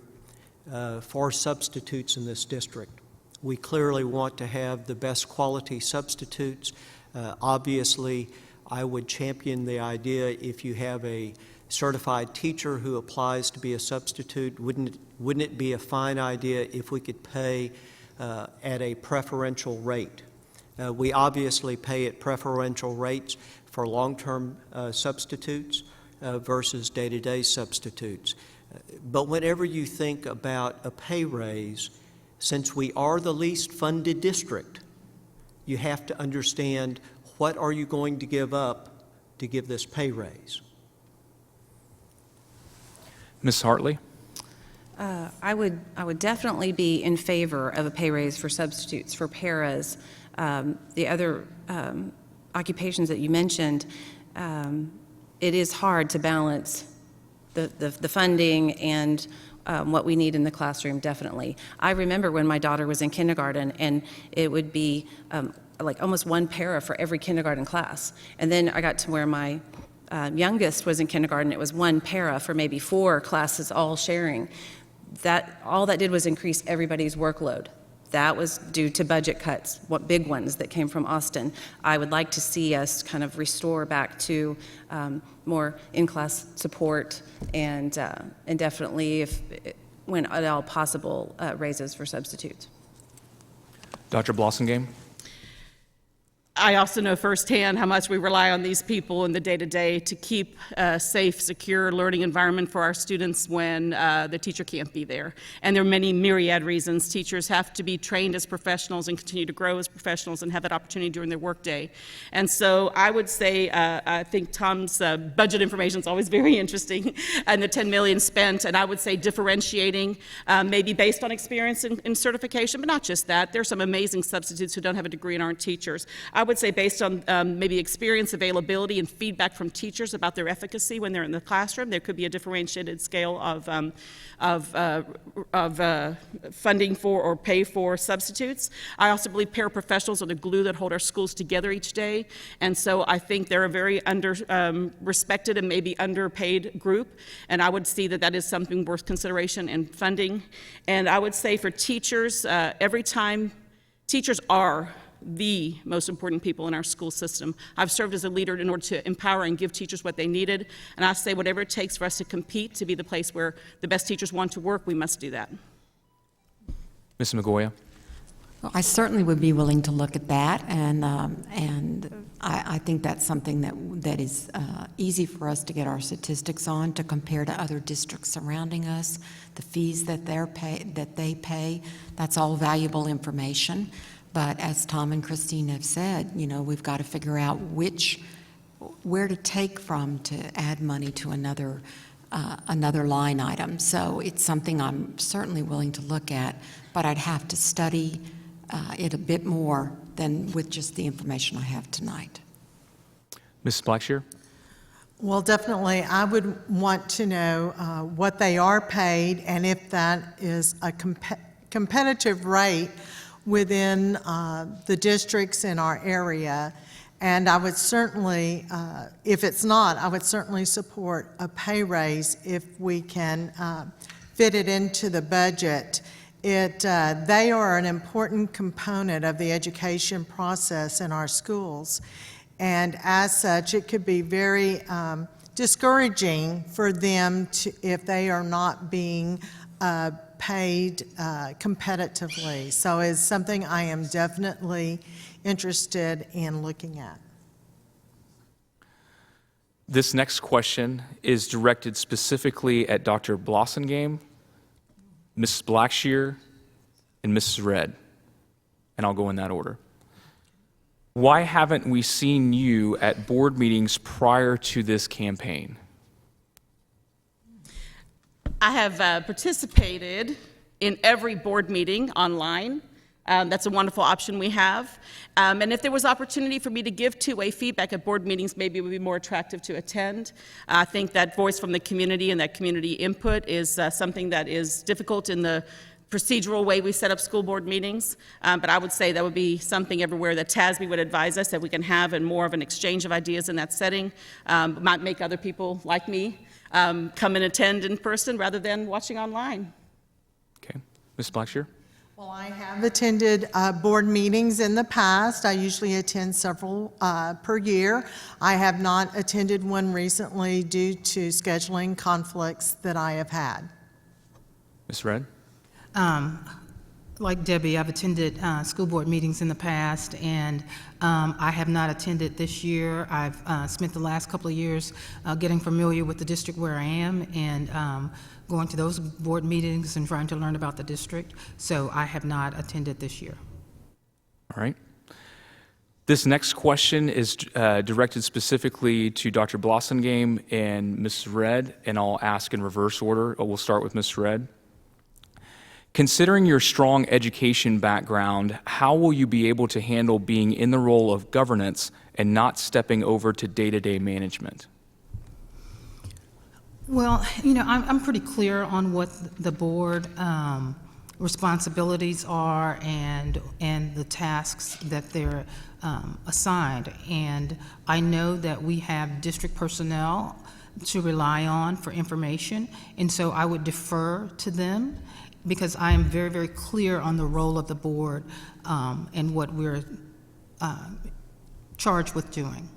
for substitutes in this district. We clearly want to have the best quality substitutes. Obviously, I would champion the idea if you have a certified teacher who applies to be a substitute, wouldn't it be a fine idea if we could pay at a preferential rate? We obviously pay at preferential rates for long-term substitutes versus day-to-day substitutes. But whenever you think about a pay raise, since we are the least funded district, you have to understand what are you going to give up to give this pay raise. Ms. Hartley? I would definitely be in favor of a pay raise for substitutes, for paras. The other occupations that you mentioned, it is hard to balance the funding and what we need in the classroom, definitely. I remember when my daughter was in kindergarten, and it would be like almost 1 para for every kindergarten class. And then I got to where my youngest was in kindergarten, it was 1 para for maybe 4 classes all sharing. All that did was increase everybody's workload. That was due to budget cuts, what big ones that came from Austin. I would like to see us kind of restore back to more in-class support and definitely, when at all possible, raises for substitutes. Dr. Blossengame? I also know firsthand how much we rely on these people in the day-to-day to keep a safe, secure learning environment for our students when the teacher can't be there. And there are many myriad reasons. Teachers have to be trained as professionals and continue to grow as professionals and have that opportunity during their workday. And so I would say, I think Tom's budget information is always very interesting, and the $10 million spent, and I would say differentiating, maybe based on experience in certification, but not just that. There are some amazing substitutes who don't have a degree and aren't teachers. I would say based on maybe experience, availability, and feedback from teachers about their efficacy when they're in the classroom, there could be a differentiated scale of funding for or pay for substitutes. I also believe paraprofessionals are the glue that hold our schools together each day, and so I think they're a very respected and maybe underpaid group, and I would see that that is something worth consideration in funding. And I would say for teachers, every time teachers are the most important people in our school system. I've served as a leader in order to empower and give teachers what they needed, and I say whatever it takes for us to compete to be the place where the best teachers want to work, we must do that. Ms. Migoya? Well, I certainly would be willing to look at that, and I think that's something that is easy for us to get our statistics on, to compare to other districts surrounding us, the fees that they pay. That's all valuable information. But as Tom and Christine have said, you know, we've got to figure out where to take from to add money to another line item. So it's something I'm certainly willing to look at, but I'd have to study it a bit more than with just the information I have tonight. Ms. Blackshear? Well, definitely, I would want to know what they are paid and if that is a competitive rate within the districts in our area. And I would certainly, if it's not, I would certainly support a pay raise if we can fit it into the budget. They are an important component of the education process in our schools. And as such, it could be very discouraging for them if they are not being paid competitively. So it's something I am definitely interested in looking at. This next question is directed specifically at Dr. Blossengame, Mrs. Blackshear, and Mrs. Red, and I'll go in that order. Why haven't we seen you at board meetings prior to this campaign? I have participated in every board meeting online. That's a wonderful option we have. And if there was opportunity for me to give two-way feedback at board meetings, maybe it would be more attractive to attend. I think that voice from the community and that community input is something that is difficult in the procedural way we set up school board meetings, but I would say that would be something everywhere that TASB would advise us that we can have, and more of an exchange of ideas in that setting. Might make other people like me come and attend in person rather than watching online. Okay. Ms. Blackshear? Well, I have attended board meetings in the past. I usually attend several per year. I have not attended one recently due to scheduling conflicts that I have had. Ms. Red? Like Debbie, I've attended school board meetings in the past, and I have not attended this year. I've spent the last couple of years getting familiar with the district where I am and going to those board meetings and trying to learn about the district. So I have not attended this year. All right. This next question is directed specifically to Dr. Blossengame and Ms. Red, and I'll ask in reverse order. We'll start with Ms. Red. Considering your strong education background, how will you be able to handle being in the role of governance and not stepping over to day-to-day management? Well, you know, I'm pretty clear on what the board responsibilities are and the tasks that they're assigned. And I know that we have district personnel to rely on for information, and so I would defer to them, because I am very, very clear on the role of the board and what we're charged with doing.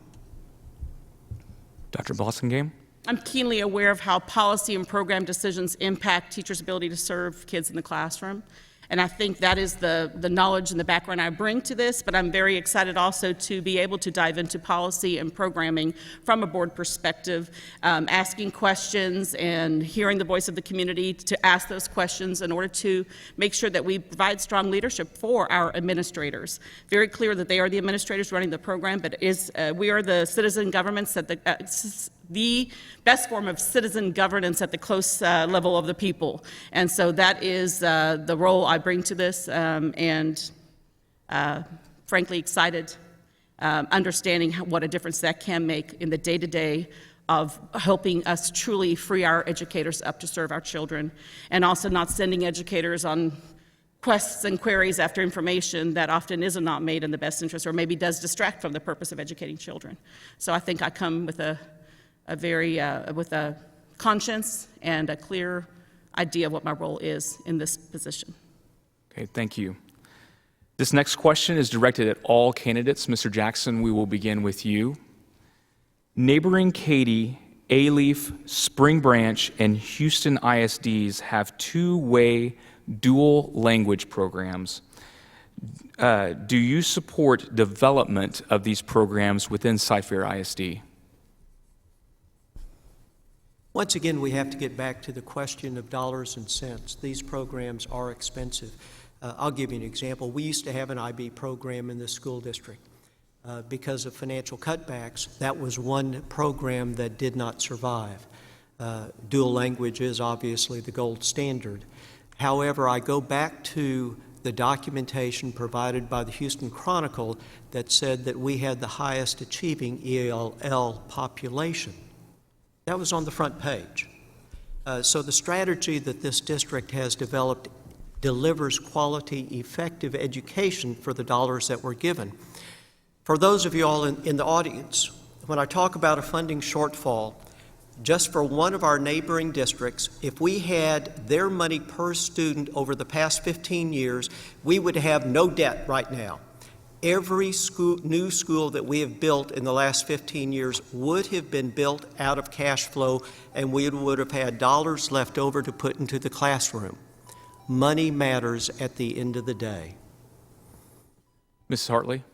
Dr. Blossengame? I'm keenly aware of how policy and program decisions impact teachers' ability to serve kids in the classroom. And I think that is the knowledge and the background I bring to this, but I'm very excited also to be able to dive into policy and programming from a board perspective, asking questions and hearing the voice of the community to ask those questions in order to make sure that we provide strong leadership for our administrators. Very clear that they are the administrators running the program, but we are the citizen governments that the best form of citizen governance at the close level of the people. And so that is the role I bring to this, and frankly excited understanding what a difference that can make in the day-to-day of helping us truly free our educators up to serve our children, and also not sending educators on quests and queries after information that often is not made in the best interest, or maybe does distract from the purpose of educating children. So I think I come with with a conscience and a clear idea of what my role is in this position. Okay, thank you. This next question is directed at all candidates. Mr. Jackson, we will begin with you. Neighboring Katy, Alief, Spring Branch, and Houston ISDs have two-way dual language programs. Do you support development of these programs within Cypher ISD? Once again, we have to get back to the question of dollars and cents. These programs are expensive. I'll give you an example. We used to have an IB program in the school district. Because of financial cutbacks, that was one program that did not survive. Dual language is obviously the gold standard. However, I go back to the documentation provided by the Houston Chronicle that said that we had the highest achieving ELL population. That was on the front page. So the strategy that this district has developed delivers quality, effective education for the dollars that we're given. For those of you all in the audience, when I talk about a funding shortfall, just for one of our neighboring districts, if we had their money per student over the past 15 years, we would have no debt right now. Every new school that we have built in the last 15 years would have been built out of cash flow, and we would have had dollars left over to put into the classroom. Money matters at the end of the day. Mrs. Hartley?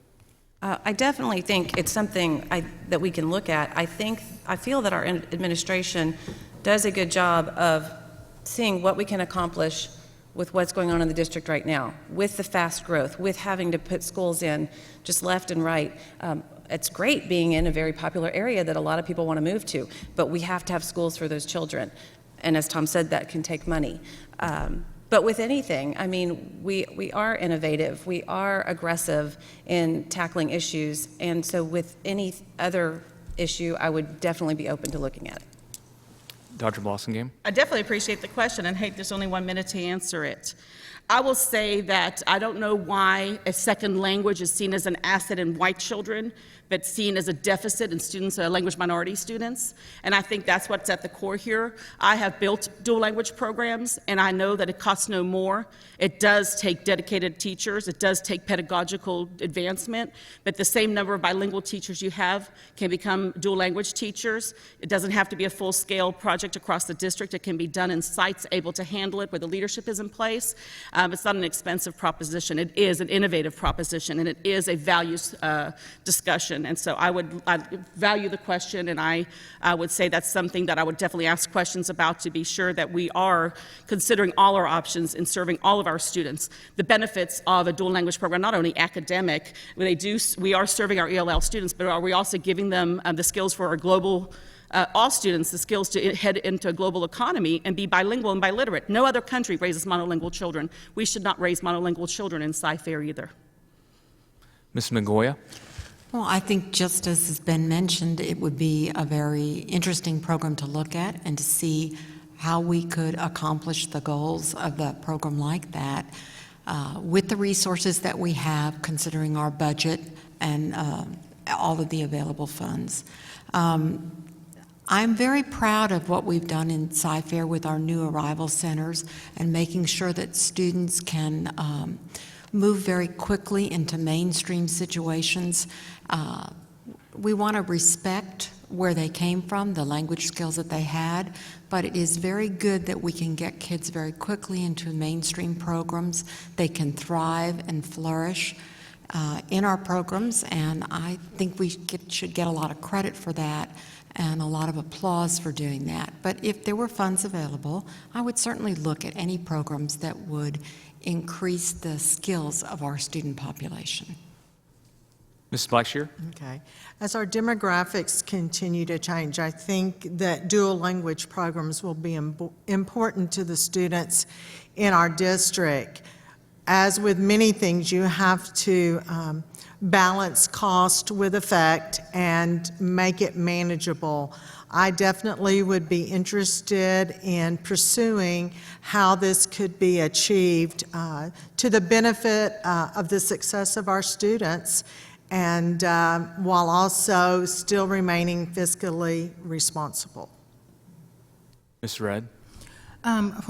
I definitely think it's something that we can look at. I feel that our administration does a good job of seeing what we can accomplish with what's going on in the district right now, with the fast growth, with having to put schools in just left and right. It's great being in a very popular area that a lot of people want to move to, but we have to have schools for those children. And as Tom said, that can take money. But with anything, I mean, we are innovative, we are aggressive in tackling issues, and so with any other issue, I would definitely be open to looking at it. Dr. Blossomgame? I definitely appreciate the question and hate there's only 1 minute to answer it. I will say that I don't know why a second language is seen as an asset in white children, but seen as a deficit in students, language minority students. And I think that's what's at the core here. I have built dual language programs, and I know that it costs no more. It does take dedicated teachers. It does take pedagogical advancement, but the same number of bilingual teachers you have can become dual language teachers. It doesn't have to be a full-scale project across the district. It can be done in sites able to handle it where the leadership is in place. It's not an expensive proposition. It is an innovative proposition, and it is a values discussion. And so I value the question, and I would say that's something that I would definitely ask questions about to be sure that we are considering all our options in serving all of our students. The benefits of a dual language program, not only academic, we are serving our ELL students, but are we also giving them the skills for our global all students the skills to head into a global economy and be bilingual and biliterate. No other country raises monolingual children. We should not raise monolingual children in Cypher either. Ms. Mongoya? Well, I think just as has been mentioned, it would be a very interesting program to look at and to see how we could accomplish the goals of a program like that with the resources that we have, considering our budget and all of the available funds. I'm very proud of what we've done in Cypher with our new arrival centers and making sure that students can move very quickly into mainstream situations. We want to respect where they came from, the language skills that they had, but it is very good that we can get kids very quickly into mainstream programs. They can thrive and flourish in our programs, and I think we should get a lot of credit for that and a lot of applause for doing that. But if there were funds available, I would certainly look at any programs that would increase the skills of our student population. Ms. Blackshear? Okay. As our demographics continue to change, I think that dual language programs will be important to the students in our district. as with many things, you have to balance cost with effect and make it manageable. I definitely would be interested in pursuing how this could be achieved to the benefit of the success of our students, and while also still remaining fiscally responsible. Ms. Redd?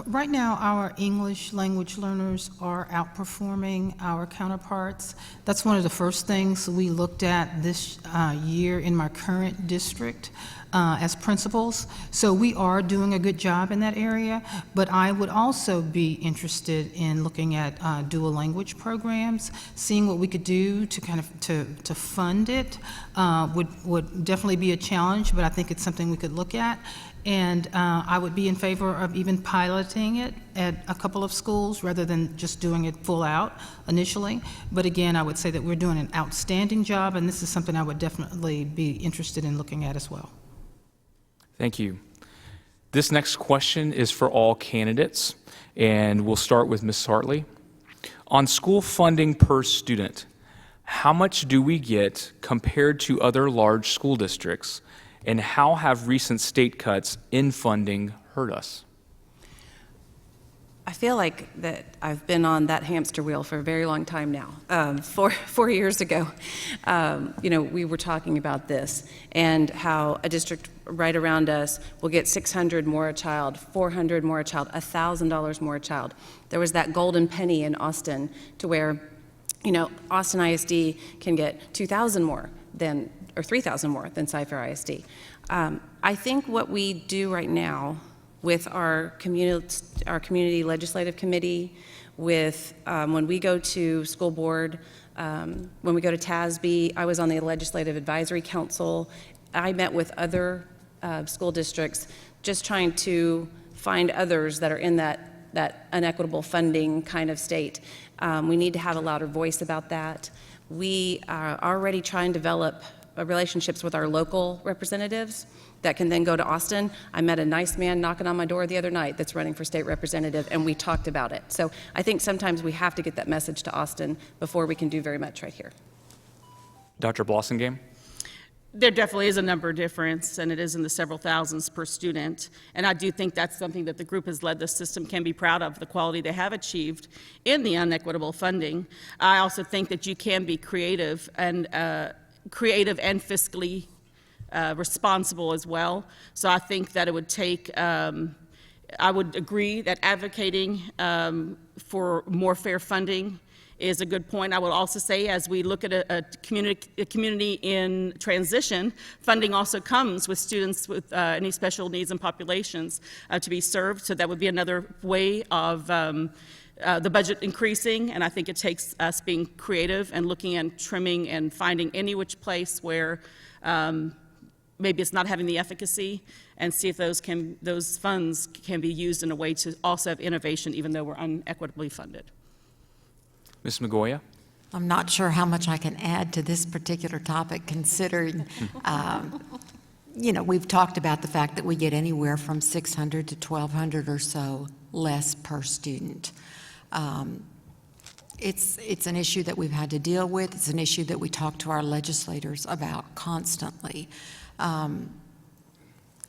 Right now, our English language learners are outperforming our counterparts. That's one of the first things we looked at this year in my current district as principals. So we are doing a good job in that area, but I would also be interested in looking at dual language programs, seeing what we could do to kind of to fund it would definitely be a challenge, but I think it's something we could look at. And I would be in favor of even piloting it at a couple of schools rather than just doing it full out initially. But again, I would say that we're doing an outstanding job, and this is something I would definitely be interested in looking at as well. Thank you. This next question is for all candidates, and we'll start with Ms. Hartley. On school funding per student, how much do we get compared to other large school districts? And how have recent state cuts in funding hurt us? I feel like that I've been on that hamster wheel for a very long time now. 4 years ago, we were talking about this and how a district right around us will get $600 more a child, $400 more a child, $1,000 more a child. There was that golden penny in Austin to where, Austin ISD can get 2,000 more than or 3,000 more than Cypher ISD. I think what we do right now with our community legislative committee, with when we go to school board, when we go to TASB, I was on the Legislative Advisory Council. I met with other school districts, just trying to find others that are in that unequitable funding kind of state. We need to have a louder voice about that. We are already trying to develop relationships with our local representatives that can then go to Austin. I met a nice man knocking on my door the other night that's running for state representative, and we talked about it. So I think sometimes we have to get that message to Austin before we can do very much right here. Dr. Blossengame? There definitely is a number difference, and it is in the several thousands per student. And I do think that's something that the group has led the system can be proud of, the quality they have achieved in the unequitable funding. I also think that you can be creative and fiscally responsible as well. So I think that it would take, I would agree that advocating for more fair funding is a good point. I would also say, as we look at a community in transition, funding also comes with students with any special needs and populations to be served. So that would be another way of the budget increasing, and I think it takes us being creative and looking and trimming and finding any which place where maybe it's not having the efficacy, and see if those funds can be used in a way to also have innovation, even though we're unequitably funded. Ms. Migoya? I'm not sure how much I can add to this particular topic, considering, we've talked about the fact that we get anywhere from $600 to $1,200 or so less per student. It's an issue that we've had to deal with. It's an issue that we talk to our legislators about constantly.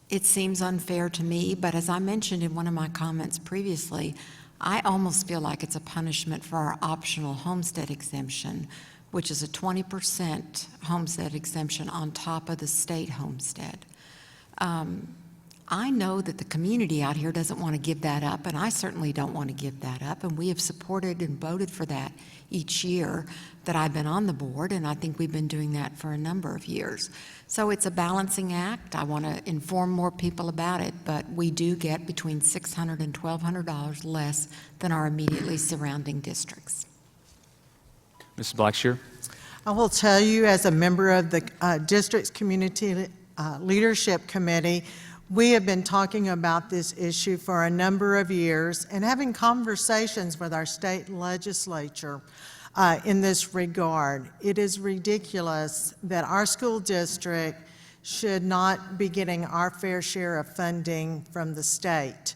It seems unfair to me, but as I mentioned in one of my comments previously, I almost feel like it's a punishment for our optional homestead exemption, which is a 20% homestead exemption on top of the state homestead. I know that the community out here doesn't want to give that up, and I certainly don't want to give that up, and we have supported and voted for that each year that I've been on the board, and I think we've been doing that for a number of years. So it's a balancing act. I want to inform more people about it, but we do get between $600 and $1,200 less than our immediately surrounding districts. Ms. Blackshear? I will tell you, as a member of the district's community leadership committee, we have been talking about this issue for a number of years and having conversations with our state legislature in this regard. It is ridiculous that our school district should not be getting our fair share of funding from the state.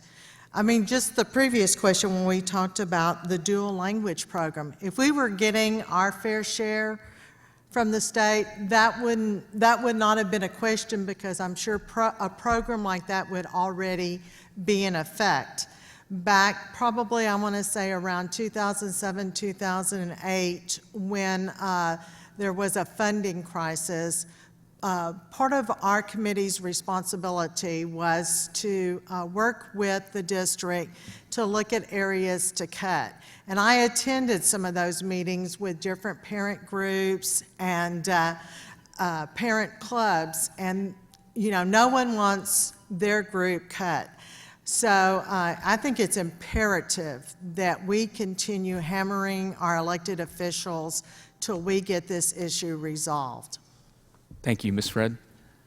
I mean, just the previous question when we talked about the dual language program. If we were getting our fair share from the state, that would not have been a question, because I'm sure a program like that would already be in effect. Back probably, I want to say around 2007, 2008, when there was a funding crisis, part of our committee's responsibility was to work with the district to look at areas to cut. And I attended some of those meetings with different parent groups and parent clubs, and no one wants their group cut. So I think it's imperative that we continue hammering our elected officials till we get this issue resolved. Thank you. Ms. Fred?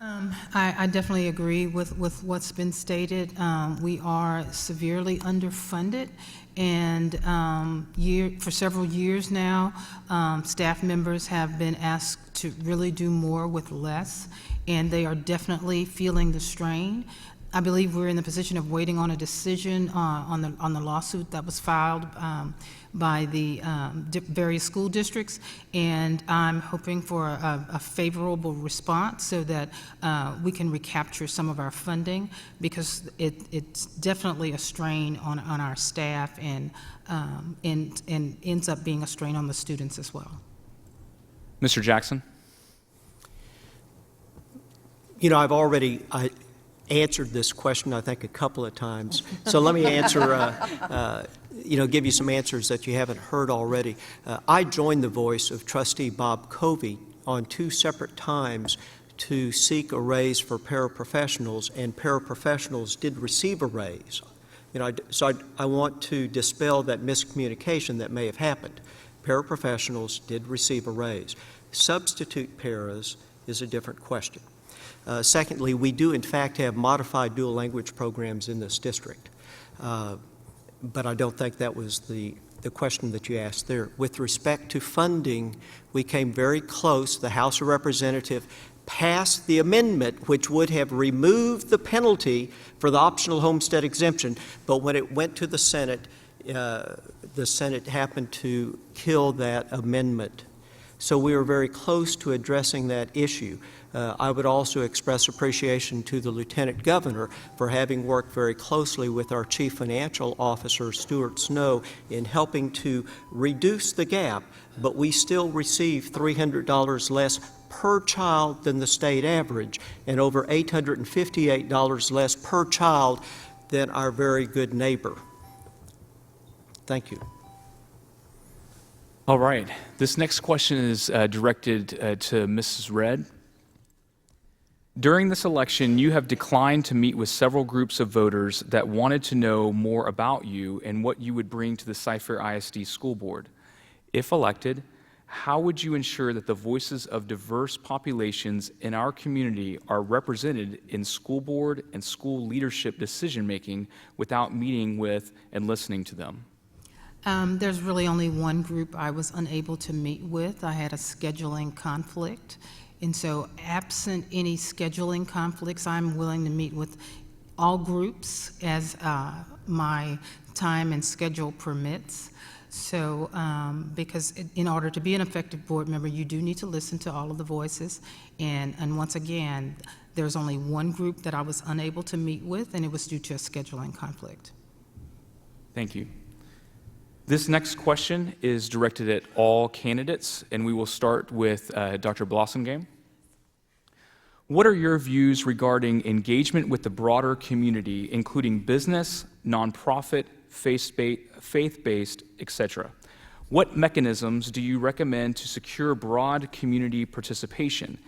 I definitely agree with what's been stated. We are severely underfunded, and for several years now, staff members have been asked to really do more with less, and they are definitely feeling the strain. I believe we're in the position of waiting on a decision on the lawsuit that was filed by the various school districts, and I'm hoping for a favorable response so that we can recapture some of our funding, because it's definitely a strain on our staff, and ends up being a strain on the students as well. Mr. Jackson? I've already answered this question, I think, a couple of times. So let me answer, give you some answers that you haven't heard already. I joined the voice of Trustee Bob Covey on 2 separate times to seek a raise for paraprofessionals, and paraprofessionals did receive a raise. So I want to dispel that miscommunication that may have happened. Paraprofessionals did receive a raise. Substitute paras is a different question. Secondly, we do in fact have modified dual language programs in this district, but I don't think that was the question that you asked there. With respect to funding, we came very close. The House of Representatives passed the amendment which would have removed the penalty for the optional homestead exemption, but when it went to the Senate happened to kill that amendment. So we were very close to addressing that issue. I would also express appreciation to the Lieutenant Governor for having worked very closely with our Chief Financial Officer, Stuart Snow, in helping to reduce the gap, but we still receive $300 less per child than the state average, and over $858 less per child than our very good neighbor. Thank you. All right. This next question is directed to Mrs. Redd. During this election, you have declined to meet with several groups of voters that wanted to know more about you and what you would bring to the Cypher ISD School Board. If elected, how would you ensure that the voices of diverse populations in our community are represented in school board and school leadership decision-making without meeting with and listening to them? There's really only one group I was unable to meet with. I had a scheduling conflict. And so absent any scheduling conflicts, I'm willing to meet with all groups as my time and schedule permits. So, because in order to be an effective board member, you do need to listen to all of the voices. And once again, there's only one group that I was unable to meet with, and it was due to a scheduling conflict. Thank you. This next question is directed at all candidates, and we will start with Dr. Blossomgame. What are your views regarding engagement with the broader community, including business, nonprofit, faith-based, etc.? What mechanisms do you recommend to secure broad community participation?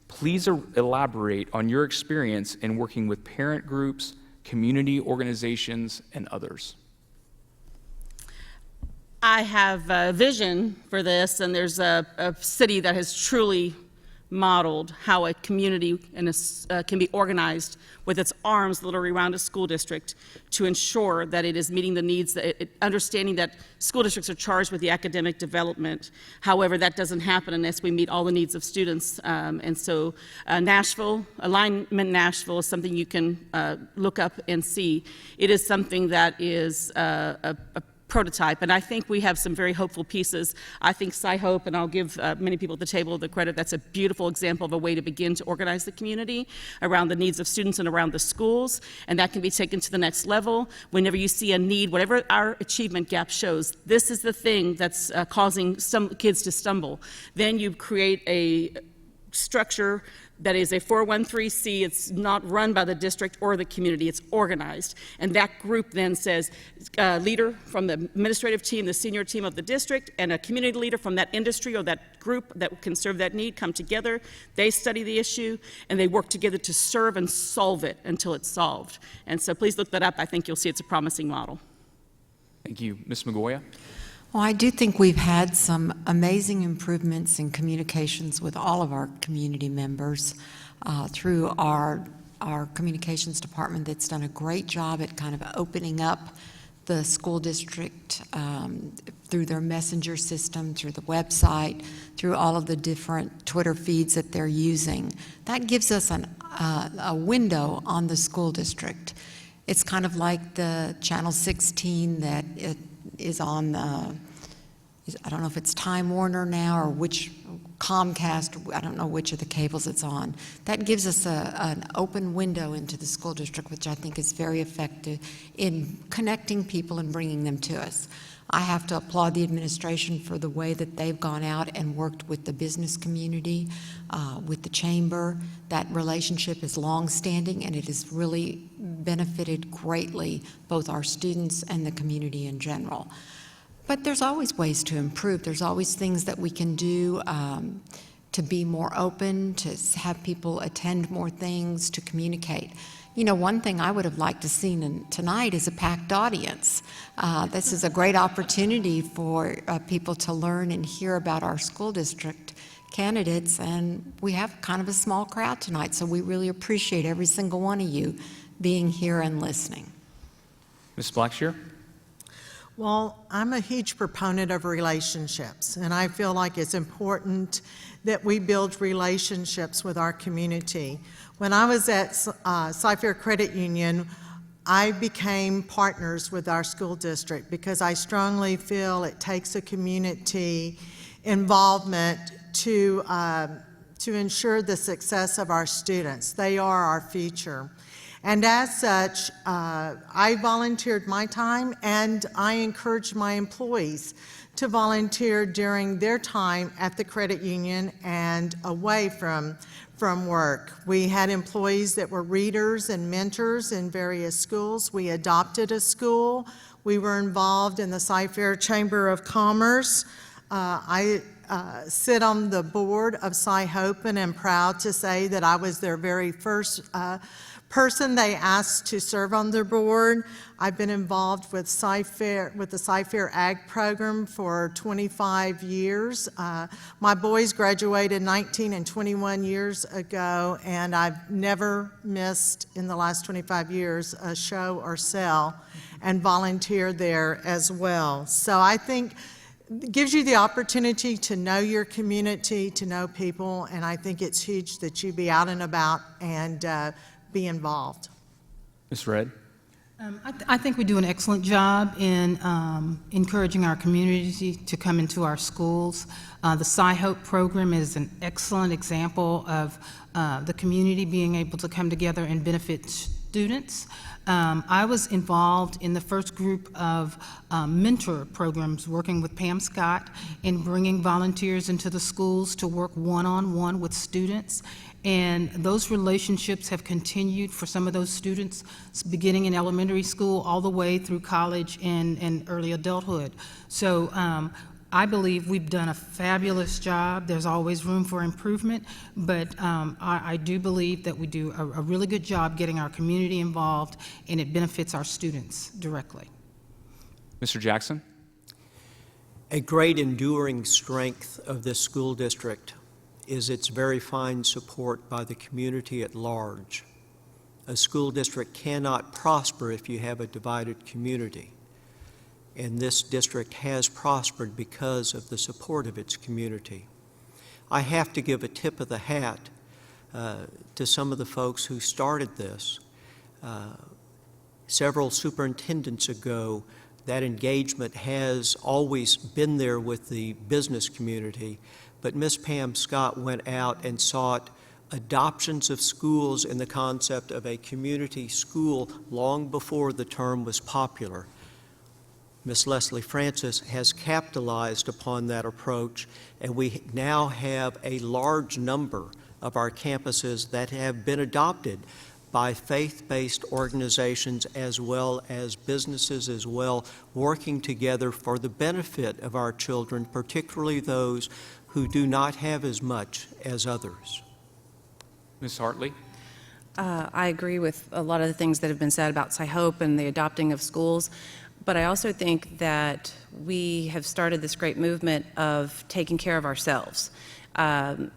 Please elaborate on your experience in working with parent groups, community organizations, and others. I have a vision for this, and there's a city that has truly modeled how a community can be organized with its arms literally around a school district to ensure that it is meeting the needs, understanding that school districts are charged with the academic development. However, that doesn't happen unless we meet all the needs of students. And so Alignment Nashville is something you can look up and see. It is something that is a prototype, and I think we have some very hopeful pieces. I think Sci-Hope, and I'll give many people at the table the credit, that's a beautiful example of a way to begin to organize the community around the needs of students and around the schools, and that can be taken to the next level. Whenever you see a need, whatever our achievement gap shows, this is the thing that's causing some kids to stumble. Then you create a structure that is a 413C. It's not run by the district or the community. It's organized. And that group then says, leader from the administrative team, the senior team of the district, and a community leader from that industry or that group that can serve that need come together. They study the issue, and they work together to serve and solve it until it's solved. And so please look that up. I think you'll see it's a promising model. Thank you. Ms. Magoya? Well, I do think we've had some amazing improvements in communications with all of our community members through our communications department that's done a great job at kind of opening up the school district through their messenger system, through the website, through all of the different Twitter feeds that they're using. That gives us a window on the school district. It's kind of like the Channel 16 that it is on, I don't know if it's Time Warner now or which Comcast, I don't know which of the cables it's on. That gives us an open window into the school district, which I think is very effective in connecting people and bringing them to us. I have to applaud the administration for the way that they've gone out and worked with the business community, with the chamber. That relationship is long-standing, and it has really benefited greatly both our students and the community in general. But there's always ways to improve. There's always things that we can do to be more open, to have people attend more things, to communicate. You know, one thing I would have liked to see tonight is a packed audience. This is a great opportunity for people to learn and hear about our school district candidates, and we have kind of a small crowd tonight, so we really appreciate every single one of you being here and listening. Ms. Blackshear? Well, I'm a huge proponent of relationships, and I feel like it's important that we build relationships with our community. When I was at Cyfair Credit Union, I became partners with our school district because I strongly feel it takes a community involvement to ensure the success of our students. They are our future. And as such, I volunteered my time, and I encouraged my employees to volunteer during their time at the credit union and away from work. We had employees that were readers and mentors in various schools. We adopted a school. We were involved in the Cyfair Chamber of Commerce. I sit on the board of Sci-Hope and am proud to say that I was their very first person they asked to serve on their board. I've been involved with the Cyfair Ag program for 25 years. My boys graduated 19 and 21 years ago, and I've never missed in the last 25 years a show or sell, and volunteer there as well. So I think it gives you the opportunity to know your community, to know people, and I think it's huge that you be out and about and be involved. Ms. Redd? I think we do an excellent job in encouraging our community to come into our schools. The Sci-Hope program is an excellent example of the community being able to come together and benefit students. I was involved in the first group of mentor programs, working with Pam Scott in bringing volunteers into the schools to work one-on-one with students. And those relationships have continued for some of those students, beginning in elementary school all the way through college and early adulthood. So I believe we've done a fabulous job. There's always room for improvement, but I do believe that we do a really good job getting our community involved, and it benefits our students directly. Mr. Jackson? A great enduring strength of this school district is its very fine support by the community at large. A school district cannot prosper if you have a divided community. And this district has prospered because of the support of its community. I have to give a tip of the hat to some of the folks who started this. Several superintendents ago, that engagement has always been there with the business community, but Ms. Pam Scott went out and sought adoptions of schools in the concept of a community school long before the term was popular. Ms. Leslie Francis has capitalized upon that approach, and we now have a large number of our campuses that have been adopted by faith-based organizations as well as businesses as well, working together for the benefit of our children, particularly those who do not have as much as others. Ms. Hartley? I agree with a lot of the things that have been said about Sci-Hope and the adopting of schools, but I also think that we have started this great movement of taking care of ourselves. An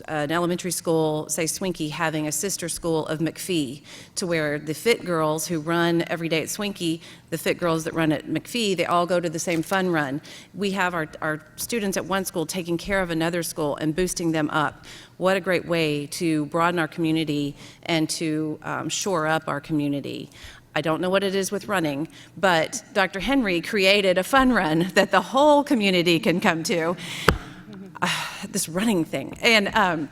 elementary school, say Swinkie, having a sister school of McPhee, to where the fit girls who run every day at Swinkie, the fit girls that run at McPhee, they all go to the same fun run. We have our students at one school taking care of another school and boosting them up. What a great way to broaden our community and to shore up our community. I don't know what it is with running, but Dr. Henry created a fun run that the whole community can come to. This running thing, and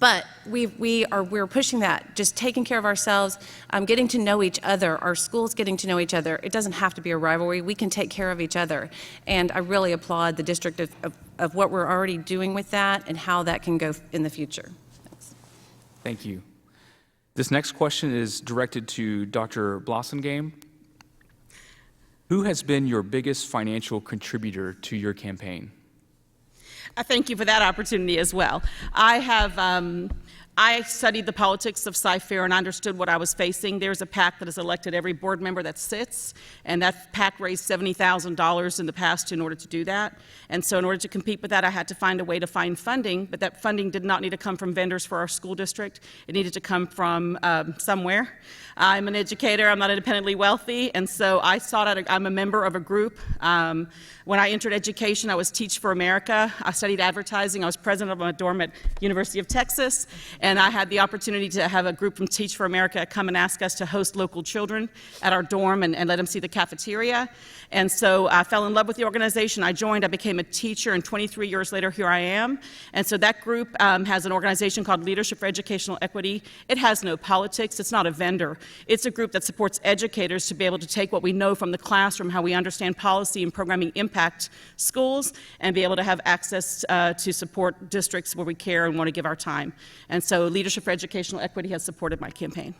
but we're pushing that, just taking care of ourselves, getting to know each other. Our schools getting to know each other. It doesn't have to be a rivalry. We can take care of each other, and I really applaud the district of what we're already doing with that and how that can go in the future. Thanks. Thank you. This next question is directed to Dr. Blossomgame. Who has been your biggest financial contributor to your campaign? I thank you for that opportunity as well. I studied the politics of Cy-Fair and understood what I was facing. There's a PAC that has elected every board member that sits, and that PAC raised $70,000 in the past in order to do that. And so in order to compete with that, I had to find a way to find funding, but that funding did not need to come from vendors for our school district. It needed to come from somewhere. I'm an educator, I'm not independently wealthy, and so I sought out, I'm a member of a group. When I entered education, I was Teach for America. I studied advertising. I was president of my dorm at University of Texas, and I had the opportunity to have a group from Teach for America come and ask us to host local children at our dorm and let them see the cafeteria. And so I fell in love with the organization. I joined, I became a teacher, and 23 years later, here I am. And so that group has an organization called Leadership for Educational Equity. It has no politics. It's not a vendor. It's a group that supports educators to be able to take what we know from the classroom, how we understand policy and programming impact schools, and be able to have access to support districts where we care and want to give our time. And so Leadership for Educational Equity has supported my campaign.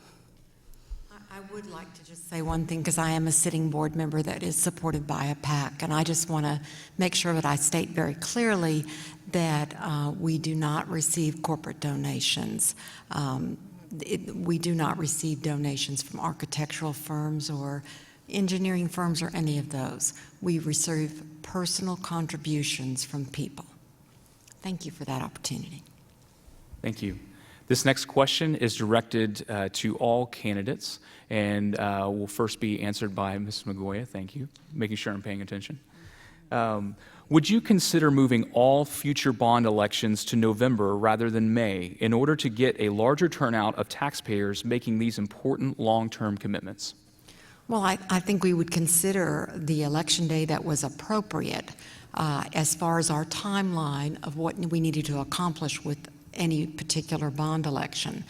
I would like to just say one thing, because I am a sitting board member that is supported by a PAC, and I just want to make sure that I state very clearly that we do not receive corporate donations. We do not receive donations from architectural firms or engineering firms or any of those. We receive personal contributions from people. Thank you for that opportunity. Thank you. This next question is directed to all candidates and will first be answered by Ms. Magoya. Thank you. Making sure I'm paying attention. Would you consider moving all future bond elections to November rather than May in order to get a larger turnout of taxpayers making these important long-term commitments? Well, I think we would consider the election day that was appropriate as far as our timeline of what we needed to accomplish with any particular bond election.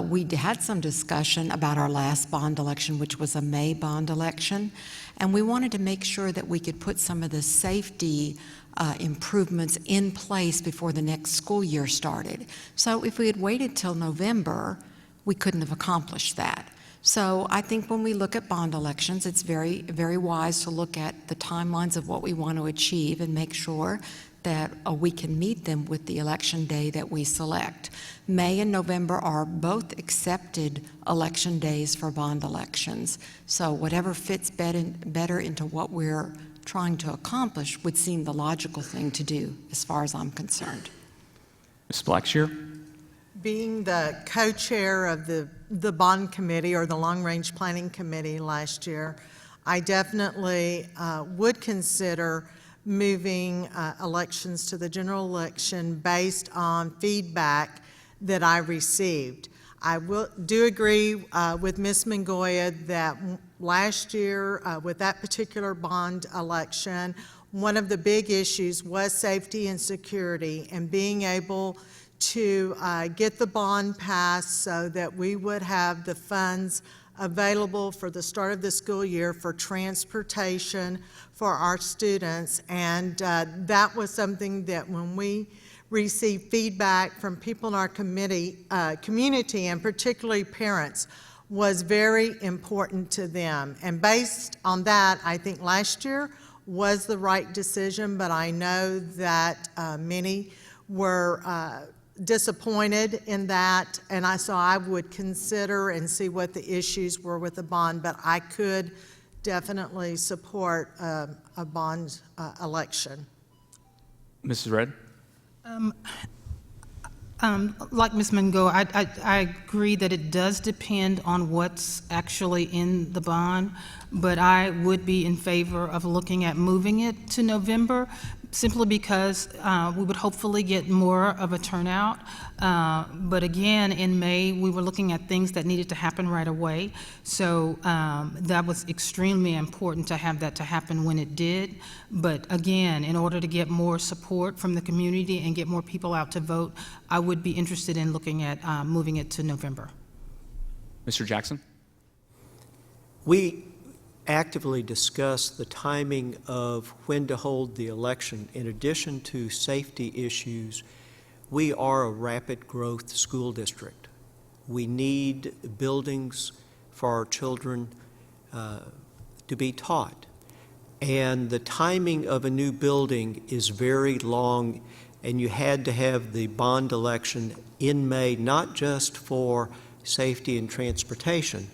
We had some discussion about our last bond election, which was a May bond election, and we wanted to make sure that we could put some of the safety improvements in place before the next school year started. So if we had waited till November, we couldn't have accomplished that. So I think when we look at bond elections, it's very, very wise to look at the timelines of what we want to achieve and make sure that we can meet them with the election day that we select. May and November are both accepted election days for bond elections. So whatever fits better into what we're trying to accomplish would seem the logical thing to do as far as I'm concerned. Ms. Blackshear? Being the co-chair of the bond committee or the long-range planning committee last year, I definitely would consider moving elections to the general election based on feedback that I received. I do agree with Ms. Mongoya that last year with that particular bond election, one of the big issues was safety and security, and being able to get the bond passed so that we would have the funds available for the start of the school year for transportation for our students. And that was something that when we received feedback from people in our community, and particularly parents, was very important to them. And based on that, I think last year was the right decision, but I know that many were disappointed in that, and so I would consider and see what the issues were with the bond, but I could definitely support a bond election. Mrs. Red? Like Ms. Mongo, I agree that it does depend on what's actually in the bond, but I would be in favor of looking at moving it to November, simply because we would hopefully get more of a turnout. But again, in May, we were looking at things that needed to happen right away. So that was extremely important to have that to happen when it did. But again, in order to get more support from the community and get more people out to vote, I would be interested in looking at moving it to November. Mr. Jackson? We actively discuss the timing of when to hold the election. In addition to safety issues, we are a rapid growth school district. We need buildings for our children to be taught. And the timing of a new building is very long, and you had to have the bond election in May, not just for safety and transportation,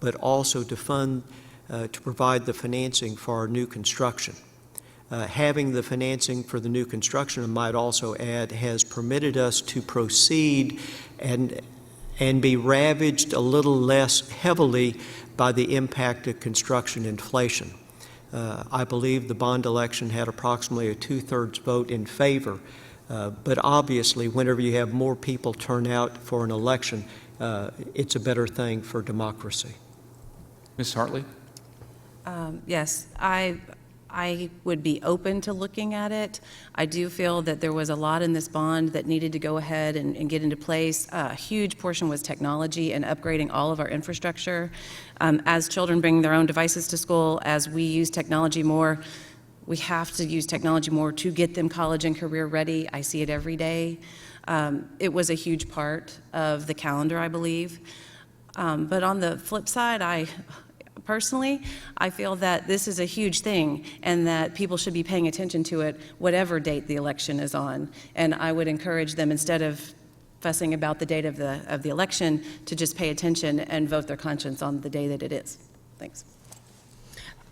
but also to fund to provide the financing for our new construction. Having the financing for the new construction, I might also add, has permitted us to proceed and be ravaged a little less heavily by the impact of construction inflation. I believe the bond election had approximately a 2/3 vote in favor, but obviously whenever you have more people turn out for an election, it's a better thing for democracy. Ms. Hartley? Yes, I would be open to looking at it. I do feel that there was a lot in this bond that needed to go ahead and get into place. A huge portion was technology and upgrading all of our infrastructure. As children bring their own devices to school, as we use technology more, we have to use technology more to get them college and career ready. I see it every day. It was a huge part of the calendar, I believe. But on the flip side, personally, I feel that this is a huge thing and that people should be paying attention to it whatever date the election is on. And I would encourage them, instead of fussing about the date of the election, to just pay attention and vote their conscience on the day that it is. Thanks.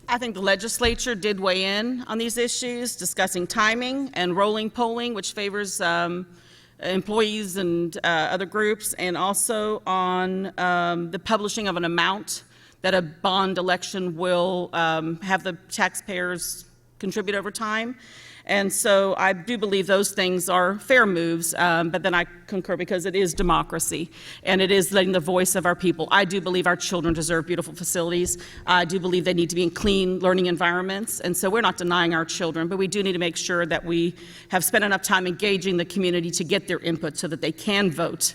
I think the legislature did weigh in on these issues, discussing timing and rolling polling, which favors employees and other groups, and also on the publishing of an amount that a bond election will have the taxpayers contribute over time. And so I do believe those things are fair moves, but then I concur because it is democracy, and it is letting the voice of our people. I do believe our children deserve beautiful facilities. I do believe they need to be in clean learning environments, and so we're not denying our children, but we do need to make sure that we have spent enough time engaging the community to get their input so that they can vote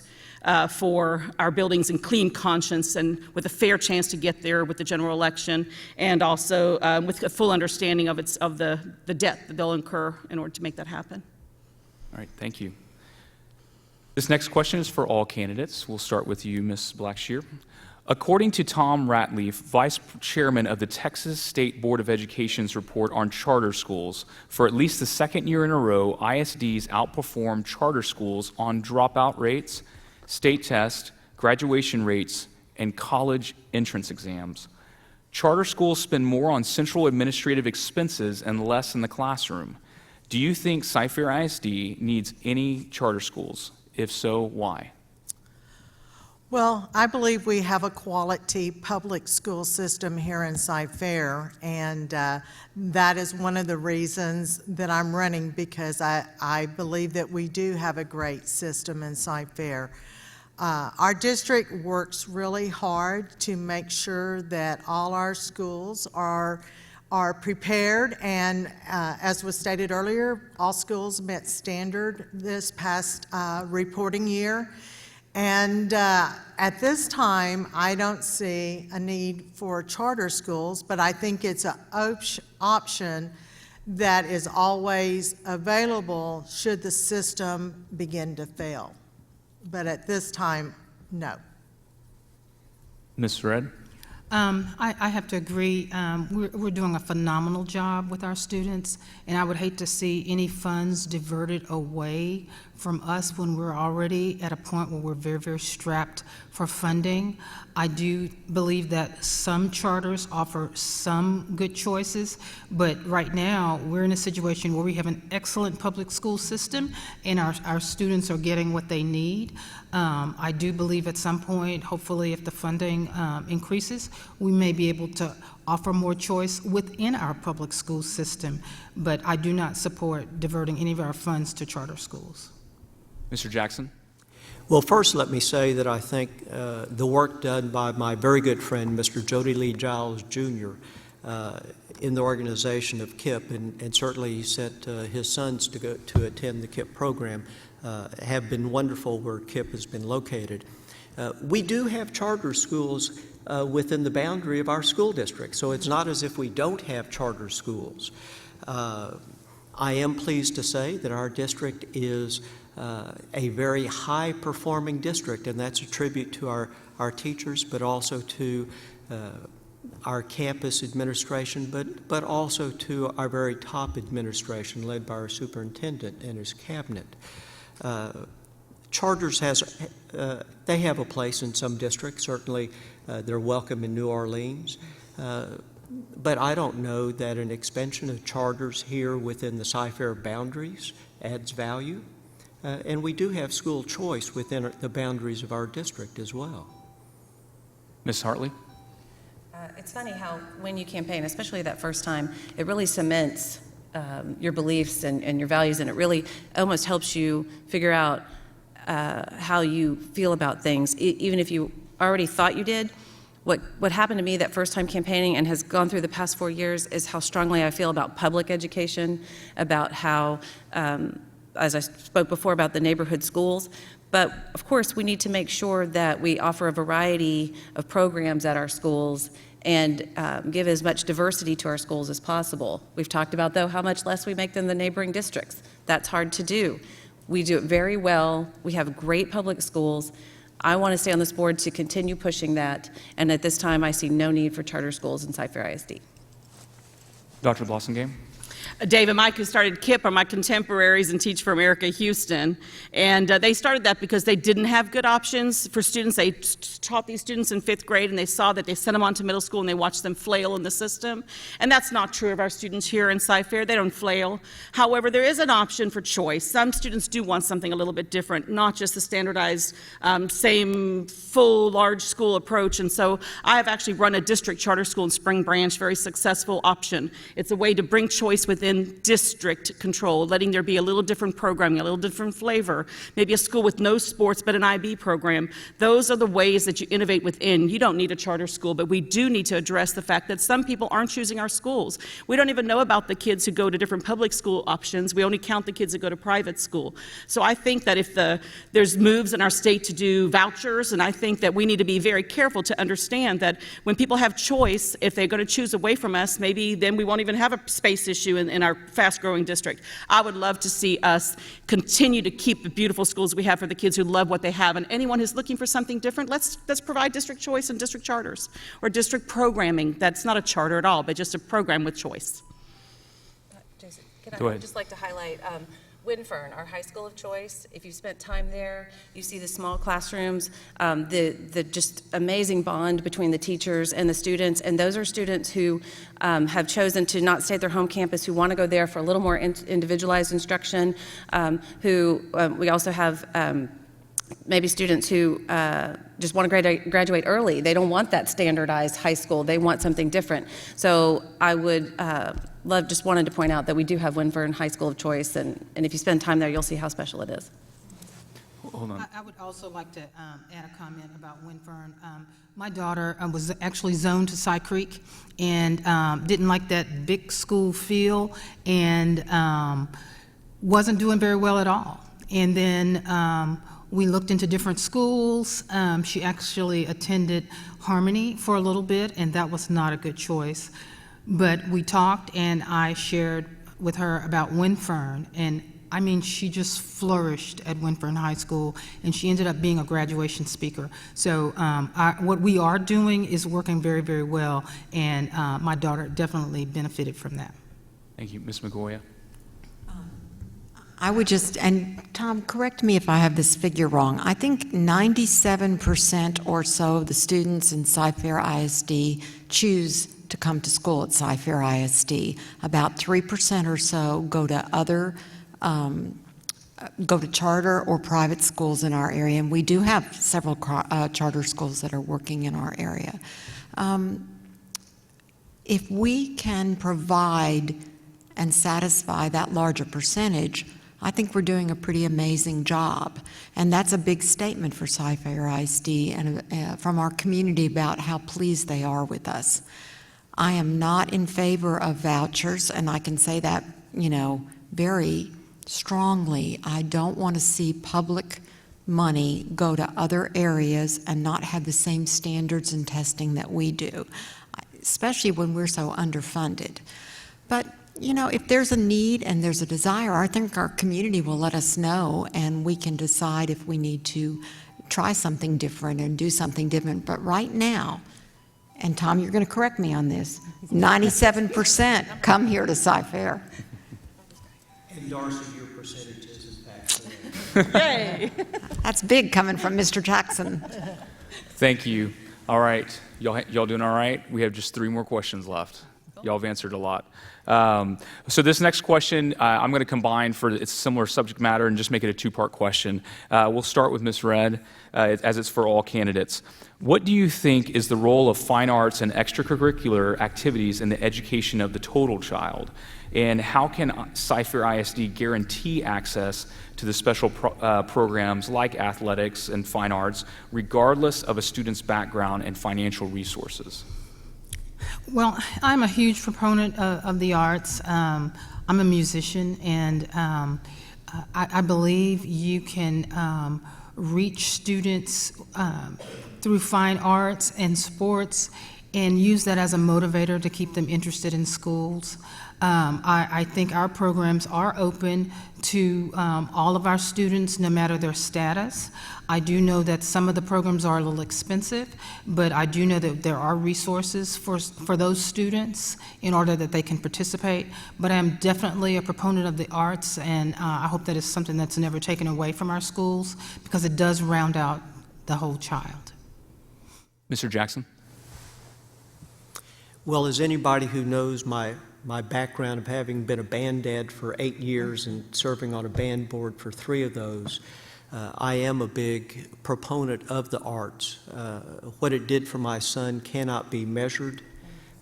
for our buildings in clean conscience and with a fair chance to get there with the general election, and also with a full understanding of the debt that they'll incur in order to make that happen. All right, thank you. This next question is for all candidates. We'll start with you, Ms. Blackshear. According to Tom Ratliff, Vice Chairman of the Texas State Board of Education's report on charter schools, for at least the second year in a row, ISDs outperform charter schools on dropout rates, state tests, graduation rates, and college entrance exams. Charter schools spend more on central administrative expenses and less in the classroom. Do you think Cypher ISD needs any charter schools? If so, why? Well, I believe we have a quality public school system here in Cypher, and that is one of the reasons that I'm running, because I believe that we do have a great system in Cypher. Our district works really hard to make sure that all our schools are prepared, and as was stated earlier, all schools met standard this past reporting year. And at this time, I don't see a need for charter schools, but I think it's an option that is always available should the system begin to fail. But at this time, no. Ms. Red? I have to agree. We're doing a phenomenal job with our students, and I would hate to see any funds diverted away from us when we're already at a point where we're very, very strapped for funding. I do believe that some charters offer some good choices, but right now we're in a situation where we have an excellent public school system and our students are getting what they need. I do believe at some point, hopefully if the funding increases, we may be able to offer more choice within our public school system, but I do not support diverting any of our funds to charter schools. Mr. Jackson? Well, first, let me say that I think the work done by my very good friend, Mr. Jody Lee Giles, Jr., in the organization of KIPP, and certainly he sent his sons to go to attend the KIPP program, have been wonderful where KIPP has been located. We do have charter schools within the boundary of our school district, so it's not as if we don't have charter schools. I am pleased to say that our district is a very high-performing district, and that's a tribute to our teachers, but also to our campus administration, but also to our very top administration led by our superintendent and his cabinet. Charters they have a place in some districts. Certainly they're welcome in New Orleans, but I don't know that an expansion of charters here within the Cypher boundaries adds value. And we do have school choice within the boundaries of our district as well. Ms. Hartley? It's funny how when you campaign, especially that first time, it really cements your beliefs and your values, and it really almost helps you figure out how you feel about things, even if you already thought you did. What happened to me that first time campaigning and has gone through the past 4 years is how strongly I feel about public education, about how as I spoke before about the neighborhood schools. But of course, we need to make sure that we offer a variety of programs at our schools and give as much diversity to our schools as possible. We've talked about, though, how much less we make than the neighboring districts. That's hard to do. We do it very well. We have great public schools. I want to stay on this board to continue pushing that, and at this time, I see no need for charter schools in Cypher ISD. Dr. Blossomgame? Dave and Mike, who started KIPP, are my contemporaries in Teach for America Houston, and they started that because they didn't have good options for students. They taught these students in 5th grade, and they saw that they sent them on to middle school and they watched them flail in the system, and that's not true of our students here in Cypher. They don't flail. However, there is an option for choice. Some students do want something a little bit different, not just the standardized same full large school approach, and so I have actually run a district charter school in Spring Branch, very successful option. It's a way to bring choice within district control, letting there be a little different programming, a little different flavor, maybe a school with no sports but an IB program. Those are the ways that you innovate within. You don't need a charter school, but we do need to address the fact that some people aren't choosing our schools. We don't even know about the kids who go to different public school options. We only count the kids that go to private school. So I think that if there's moves in our state to do vouchers, and I think that we need to be very careful to understand that when people have choice, if they're going to choose away from us, maybe then we won't even have a space issue in our fast-growing district. I would love to see us continue to keep the beautiful schools we have for the kids who love what they have, and anyone who's looking for something different, let's provide district choice and district charters, or district programming. That's not a charter at all, but just a program with choice. Jason, Go I ahead. would just like to highlight, Winfern, our high school of choice. If you've spent time there, you see the small classrooms, the just amazing bond between the teachers and the students. And those are students who have chosen to not stay at their home campus, who want to go there for a little more individualized instruction, we also have maybe students who just want to graduate early. They don't want that standardized high school. They want something different. So I would just wanted to point out that we do have Winfern High School of Choice, and if you spend time there, you'll see how special it is. Hold on. I would also like to add a comment about Winfern. My daughter was actually zoned to Cy Creek and didn't like that big school feel and wasn't doing very well at all. And then we looked into different schools. She actually attended Harmony for a little bit, and that was not a good choice. But we talked, and I shared with her about Winfern, and I mean, she just flourished at Winfern High School, and she ended up being a graduation speaker. So what we are doing is working very, very well, and my daughter definitely benefited from that. Thank you. Ms. Migoya? I would just, and Tom, correct me if I have this figure wrong, I think 97% or so of the students in Cy-Fair ISD choose to come to school at Cy-Fair ISD. About 3% or so go to go to charter or private schools in our area, and we do have several charter schools that are working in our area. If we can provide and satisfy that larger percentage, I think we're doing a pretty amazing job. And that's a big statement for Cy-Fair ISD and from our community about how pleased they are with us. I am not in favor of vouchers, and I can say that, very strongly. I don't want to see public money go to other areas and not have the same standards and testing that we do, especially when we're so underfunded. But if there's a need and there's a desire, I think our community will let us know, and we can decide if we need to try something different and do something different. But right now, and Tom, you're going to correct me on this, 97% come here to Cy-Fair. And Darcy, your percentages is back there. Yay! That's big coming from Mr. Jackson. Thank you. All right. Y'all doing all right? We have just 3 more questions left. Y'all have answered a lot. So this next question, I'm going to combine for its similar subject matter and just make it a 2-part question. We'll start with Ms. Red, as it's for all candidates. What do you think is the role of fine arts and extracurricular activities in the education of the total child? And how can Cy-Fair ISD guarantee access to the special programs like athletics and fine arts, regardless of a student's background and financial resources? Well, I'm a huge proponent of the arts. I'm a musician, and I believe you can reach students through fine arts and sports and use that as a motivator to keep them interested in schools. I think our programs are open to all of our students, no matter their status. I do know that some of the programs are a little expensive, but I do know that there are resources for those students in order that they can participate. But I am definitely a proponent of the arts, and I hope that it's something that's never taken away from our schools, because it does round out the whole child. Mr. Jackson? Well, as anybody who knows my background of having been a band dad for 8 years and serving on a band board for 3 of those, I am a big proponent of the arts. What it did for my son cannot be measured,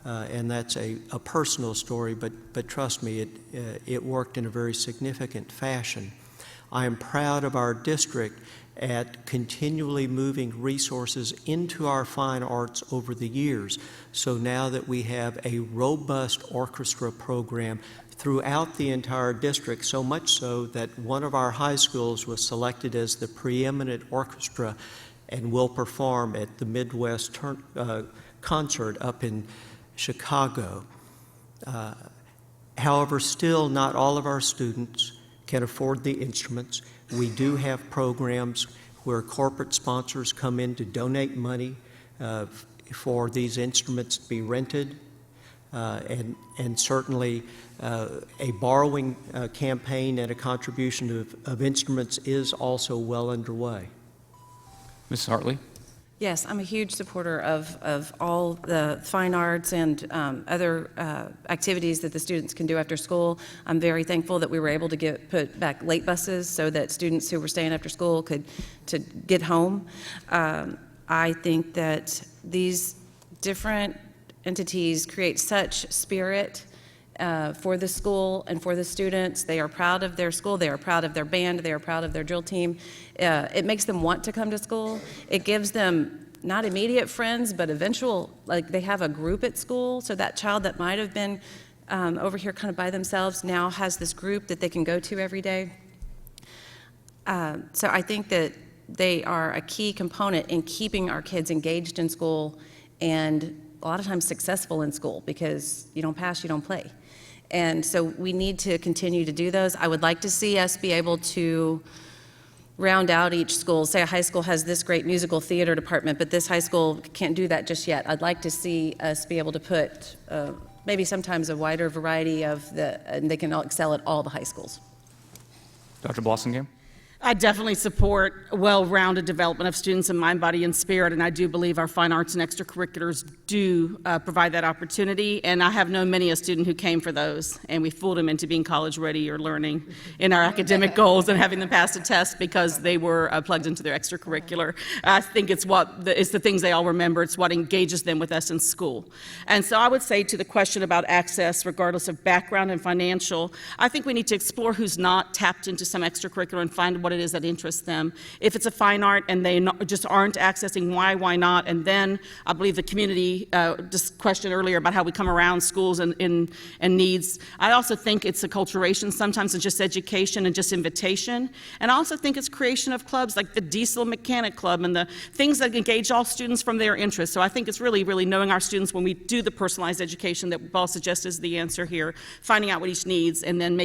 and that's a personal story, but trust me, it worked in a very significant fashion. I am proud of our district at continually moving resources into our fine arts over the years. So now that we have a robust orchestra program throughout the entire district, so much so that one of our high schools was selected as the preeminent orchestra and will perform at the Midwest concert up in Chicago. However, still not all of our students can afford the instruments. We do have programs where corporate sponsors come in to donate money for these instruments to be rented. and certainly a borrowing campaign and a contribution of instruments is also well underway. Mrs. Hartley? Yes, I'm a huge supporter of all the fine arts and other activities that the students can do after school. I'm very thankful that we were able to put back late buses so that students who were staying after school could get home. I think that these different entities create such spirit for the school and for the students. They are proud of their school, they are proud of their band, they are proud of their drill team. It makes them want to come to school. It gives them not immediate friends, but eventual, like they have a group at school, so that child that might have been over here kind of by themselves now has this group that they can go to every day. So I think that they are a key component in keeping our kids engaged in school and a lot of times successful in school, because you don't pass, you don't play. And so we need to continue to do those. I would like to see us be able to round out each school. Say a high school has this great musical theater department, but this high school can't do that just yet. I'd like to see us be able to put maybe sometimes a wider variety and they can all excel at all the high schools. Dr. Blossomgame? I definitely support a well-rounded development of students in mind, body, and spirit, and I do believe our fine arts and extracurriculars do provide that opportunity. And I have known many a student who came for those, and we fooled them into being college ready or learning in our academic goals and having them pass a test because they were plugged into their extracurricular. I think it's it's the things they all remember. It's what engages them with us in school. And so I would say to the question about access, regardless of background and financial, I think we need to explore who's not tapped into some extracurricular and find what it is that interests them. If it's a fine art and they just aren't accessing, why not? And then I believe the community, just question earlier about how we come around schools and needs. I also think it's acculturation. Sometimes it's just education and just invitation. And I also think it's creation of clubs like the Diesel Mechanic Club and the things that engage all students from their interests. So I think it's really, really knowing our students when we do the personalized education that Paul suggests is the answer here, finding out what each needs, and then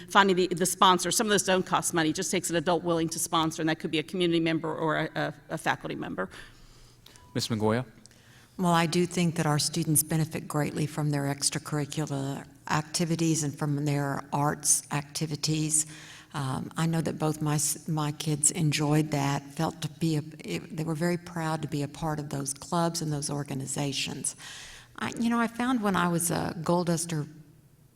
finding the sponsor. Some of those don't cost money. It just takes an adult willing to sponsor, and that could be a community member or a faculty member. Ms. Mongoya? Well, I do think that our students benefit greatly from their extracurricular activities and from their arts activities. I know that both my kids enjoyed that, they were very proud to be a part of those clubs and those organizations. I found when I was a Gold Duster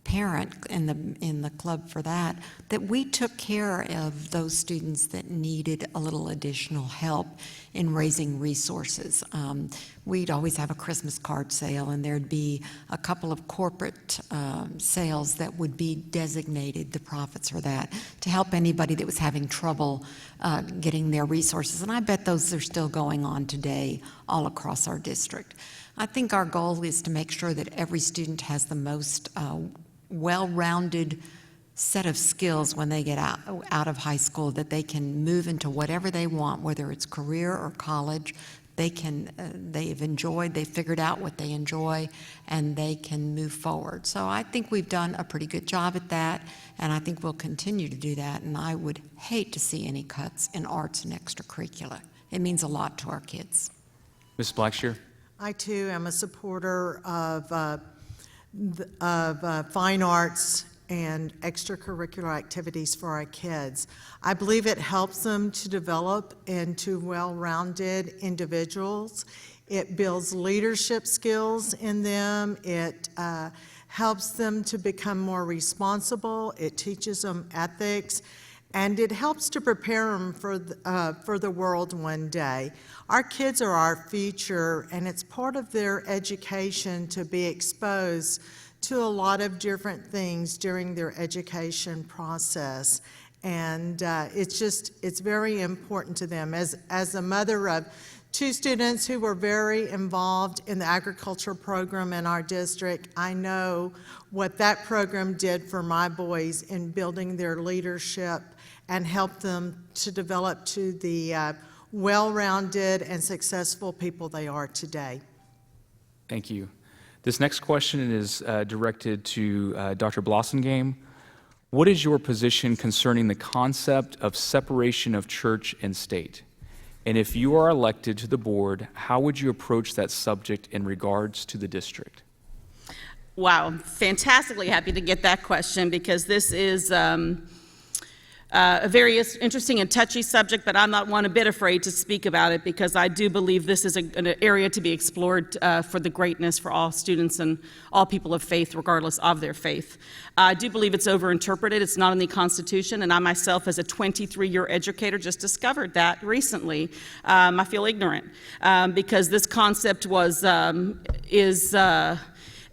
parent in the club for that we took care of those students that needed a little additional help in raising resources. We'd always have a Christmas card sale, and there'd be a couple of corporate sales that would be designated, the profits for that, to help anybody that was having trouble getting their resources. And I bet those are still going on today all across our district. I think our goal is to make sure that every student has the most well-rounded set of skills when they get out of high school, that they can move into whatever they want, whether it's career or college. They've figured out what they enjoy, and they can move forward. So I think we've done a pretty good job at that, and I think we'll continue to do that, and I would hate to see any cuts in arts and extracurricular. It means a lot to our kids. Ms. Blackshear? I, too, am a supporter of fine arts and extracurricular activities for our kids. I believe it helps them to develop into well-rounded individuals. It builds leadership skills in them. It helps them to become more responsible. It teaches them ethics, and it helps to prepare them for the world one day. Our kids are our future, and it's part of their education to be exposed to a lot of different things during their education process. And it's very important to them. As a mother of two students who were very involved in the agriculture program in our district, I know what that program did for my boys in building their leadership and help them to develop to the well-rounded and successful people they are today. Thank you. This next question is directed to Dr. Blossomgame. What is your position concerning the concept of separation of church and state? And if you are elected to the board, how would you approach that subject in regards to the district? Wow, fantastically happy to get that question because this is a very interesting and touchy subject, but I'm not one bit afraid to speak about it because I do believe this is an area to be explored for the greatness for all students and all people of faith, regardless of their faith. I do believe it's overinterpreted. It's not in the Constitution, and I myself, as a 23-year educator, just discovered that recently. I feel ignorant because this concept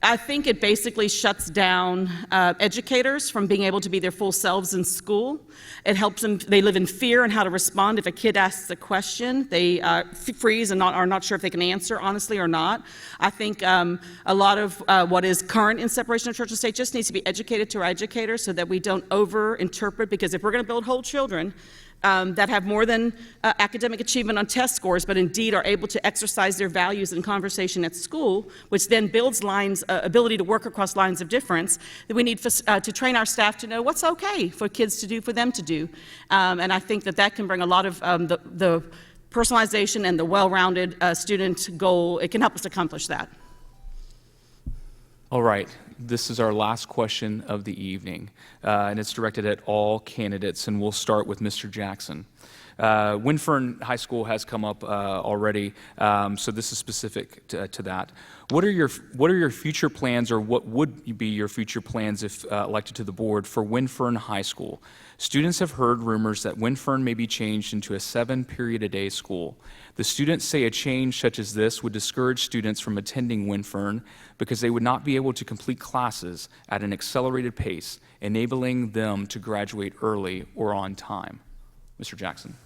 I think it basically shuts down educators from being able to be their full selves in school. It helps them, they live in fear and how to respond. If a kid asks a question, they freeze and are not sure if they can answer honestly or not. I think a lot of what is current in separation of church and state just needs to be educated to our educators so that we don't over-interpret, because if we're going to build whole children, that have more than academic achievement on test scores, but indeed are able to exercise their values in conversation at school, which then builds ability to work across lines of difference, that we need to train our staff to know what's okay for kids to do, for them to do. And I think that can bring a lot of the personalization and the well-rounded student goal. It can help us accomplish that. All right, this is our last question of the evening, and it's directed at all candidates, and we'll start with Mr. Jackson. Winfern High School has come up already, so this is specific to that. What are your future plans, or what would be your future plans if elected to the board for Winfern High School? Students have heard rumors that Winfern may be changed into a 7-period-a-day school. The students say a change such as this would discourage students from attending Winfern because they would not be able to complete classes at an accelerated pace, enabling them to graduate early or on time. Mr. Jackson.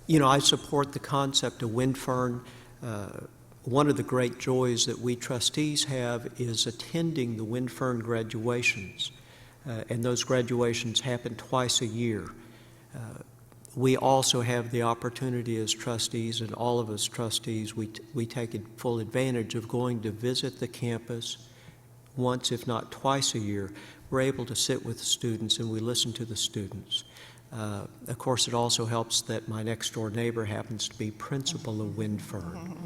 You know, I support the concept of Winfern. One of the great joys that we trustees have is attending the Winfern graduations, and those graduations happen twice a year. We also have the opportunity as trustees, and all of us trustees, we take full advantage of going to visit the campus once, if not twice a year. We're able to sit with the students and we listen to the students. Of course, it also helps that my next-door neighbor happens to be principal of Winfern.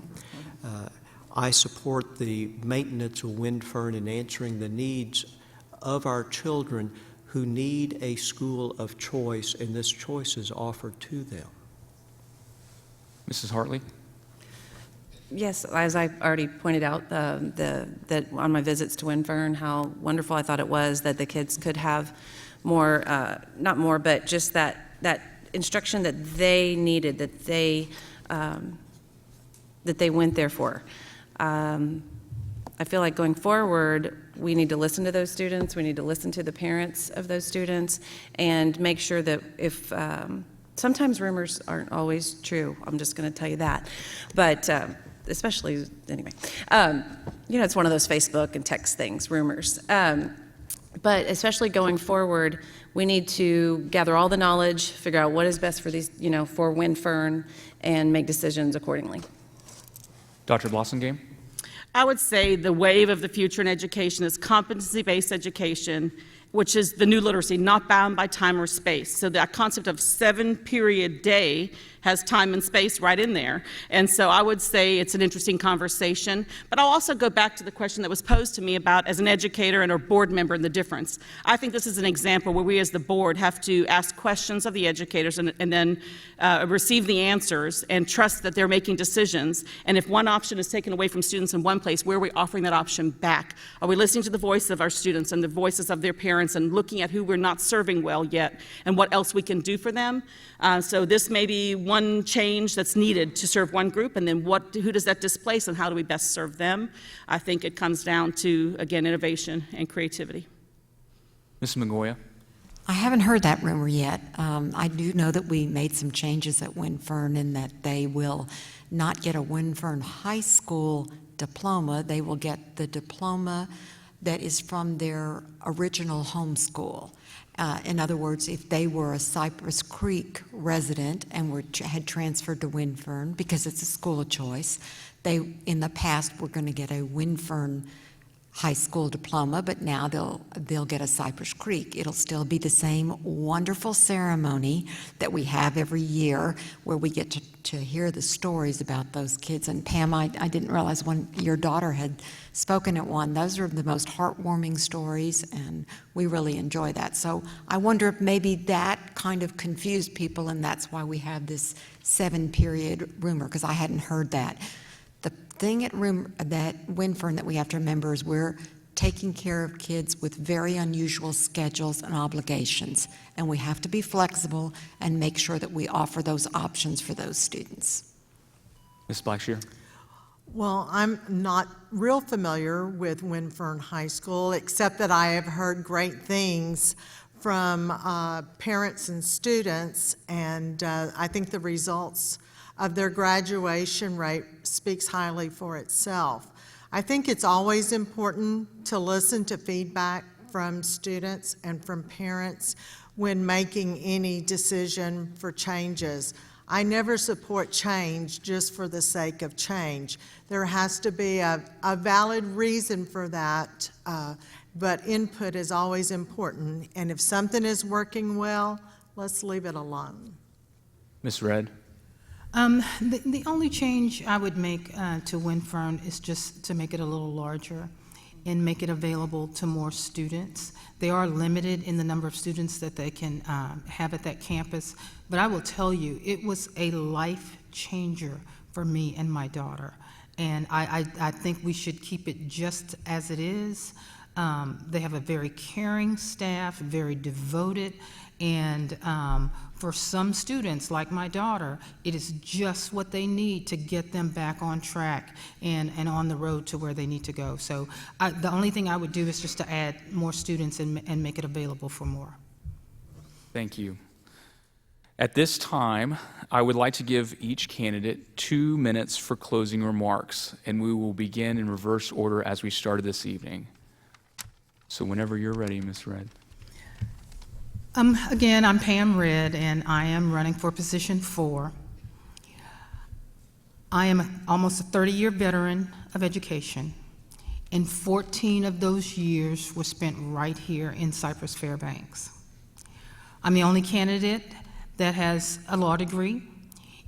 I support the maintenance of Winfern and answering the needs of our children who need a school of choice, and this choice is offered to them. Mrs. Hartley? Yes, as I already pointed out, that on my visits to Winfern, how wonderful I thought it was that the kids could have more, not more, but just that instruction that they needed, that they went there for. I feel like going forward, we need to listen to those students, we need to listen to the parents of those students, and make sure that if, sometimes rumors aren't always true, I'm just going to tell you that, but especially, anyway, it's one of those Facebook and text things, rumors. But especially going forward, we need to gather all the knowledge, figure out what is best for these, for Winfern, and make decisions accordingly. Dr. Blossomgame? I would say the wave of the future in education is competency-based education, which is the new literacy, not bound by time or space. So that concept of 7-period day has time and space right in there. And so I would say it's an interesting conversation. But I'll also go back to the question that was posed to me about, as an educator and a board member, and the difference. I think this is an example where we as the board have to ask questions of the educators and then receive the answers and trust that they're making decisions. And if one option is taken away from students in one place, where are we offering that option back? Are we listening to the voice of our students and the voices of their parents and looking at who we're not serving well yet and what else we can do for them? So this may be one change that's needed to serve one group, and then who does that displace and how do we best serve them? I think it comes down to, again, innovation and creativity. Ms. Mongoya? I haven't heard that rumor yet. I do know that we made some changes at Winfern and that they will not get a Winfern High School diploma. They will get the diploma that is from their original home school. In other words, if they were a Cypress Creek resident and had transferred to Winfern, because it's a school of choice, they, in the past, were going to get a Winfern high school diploma, but now they'll get a Cypress Creek. It'll still be the same wonderful ceremony that we have every year where we get to hear the stories about those kids. And Pam, I didn't realize when your daughter had spoken at one, those are the most heartwarming stories, and we really enjoy that. So I wonder if maybe that kind of confused people, and that's why we have this 7-period rumor, because I hadn't heard that. The thing at Winfern that we have to remember is we're taking care of kids with very unusual schedules and obligations, and we have to be flexible and make sure that we offer those options for those students. Ms. Blackshear? Well, I'm not real familiar with Winfern High School, except that I have heard great things from parents and students, and I think the results of their graduation rate speaks highly for itself. I think it's always important to listen to feedback from students and from parents when making any decision for changes. I never support change just for the sake of change. There has to be a valid reason for that, but input is always important. And if something is working well, let's leave it alone. Ms. Redd? The only change I would make to Winfern is just to make it a little larger and make it available to more students. They are limited in the number of students that they can have at that campus, but I will tell you, it was a life changer for me and my daughter. And I think we should keep it just as it is. They have a very caring staff, very devoted, and for some students, like my daughter, it is just what they need to get them back on track and on the road to where they need to go. So the only thing I would do is just to add more students and make it available for more. Thank you. At this time, I would like to give each candidate 2 minutes for closing remarks, and we will begin in reverse order as we started this evening. So whenever you're ready, Ms. Redd. Again, I'm Pam Redd, and I am running for position 4. I am almost a 30-year veteran of education, and 14 of those years were spent right here in Cypress-Fairbanks. I'm the only candidate that has a law degree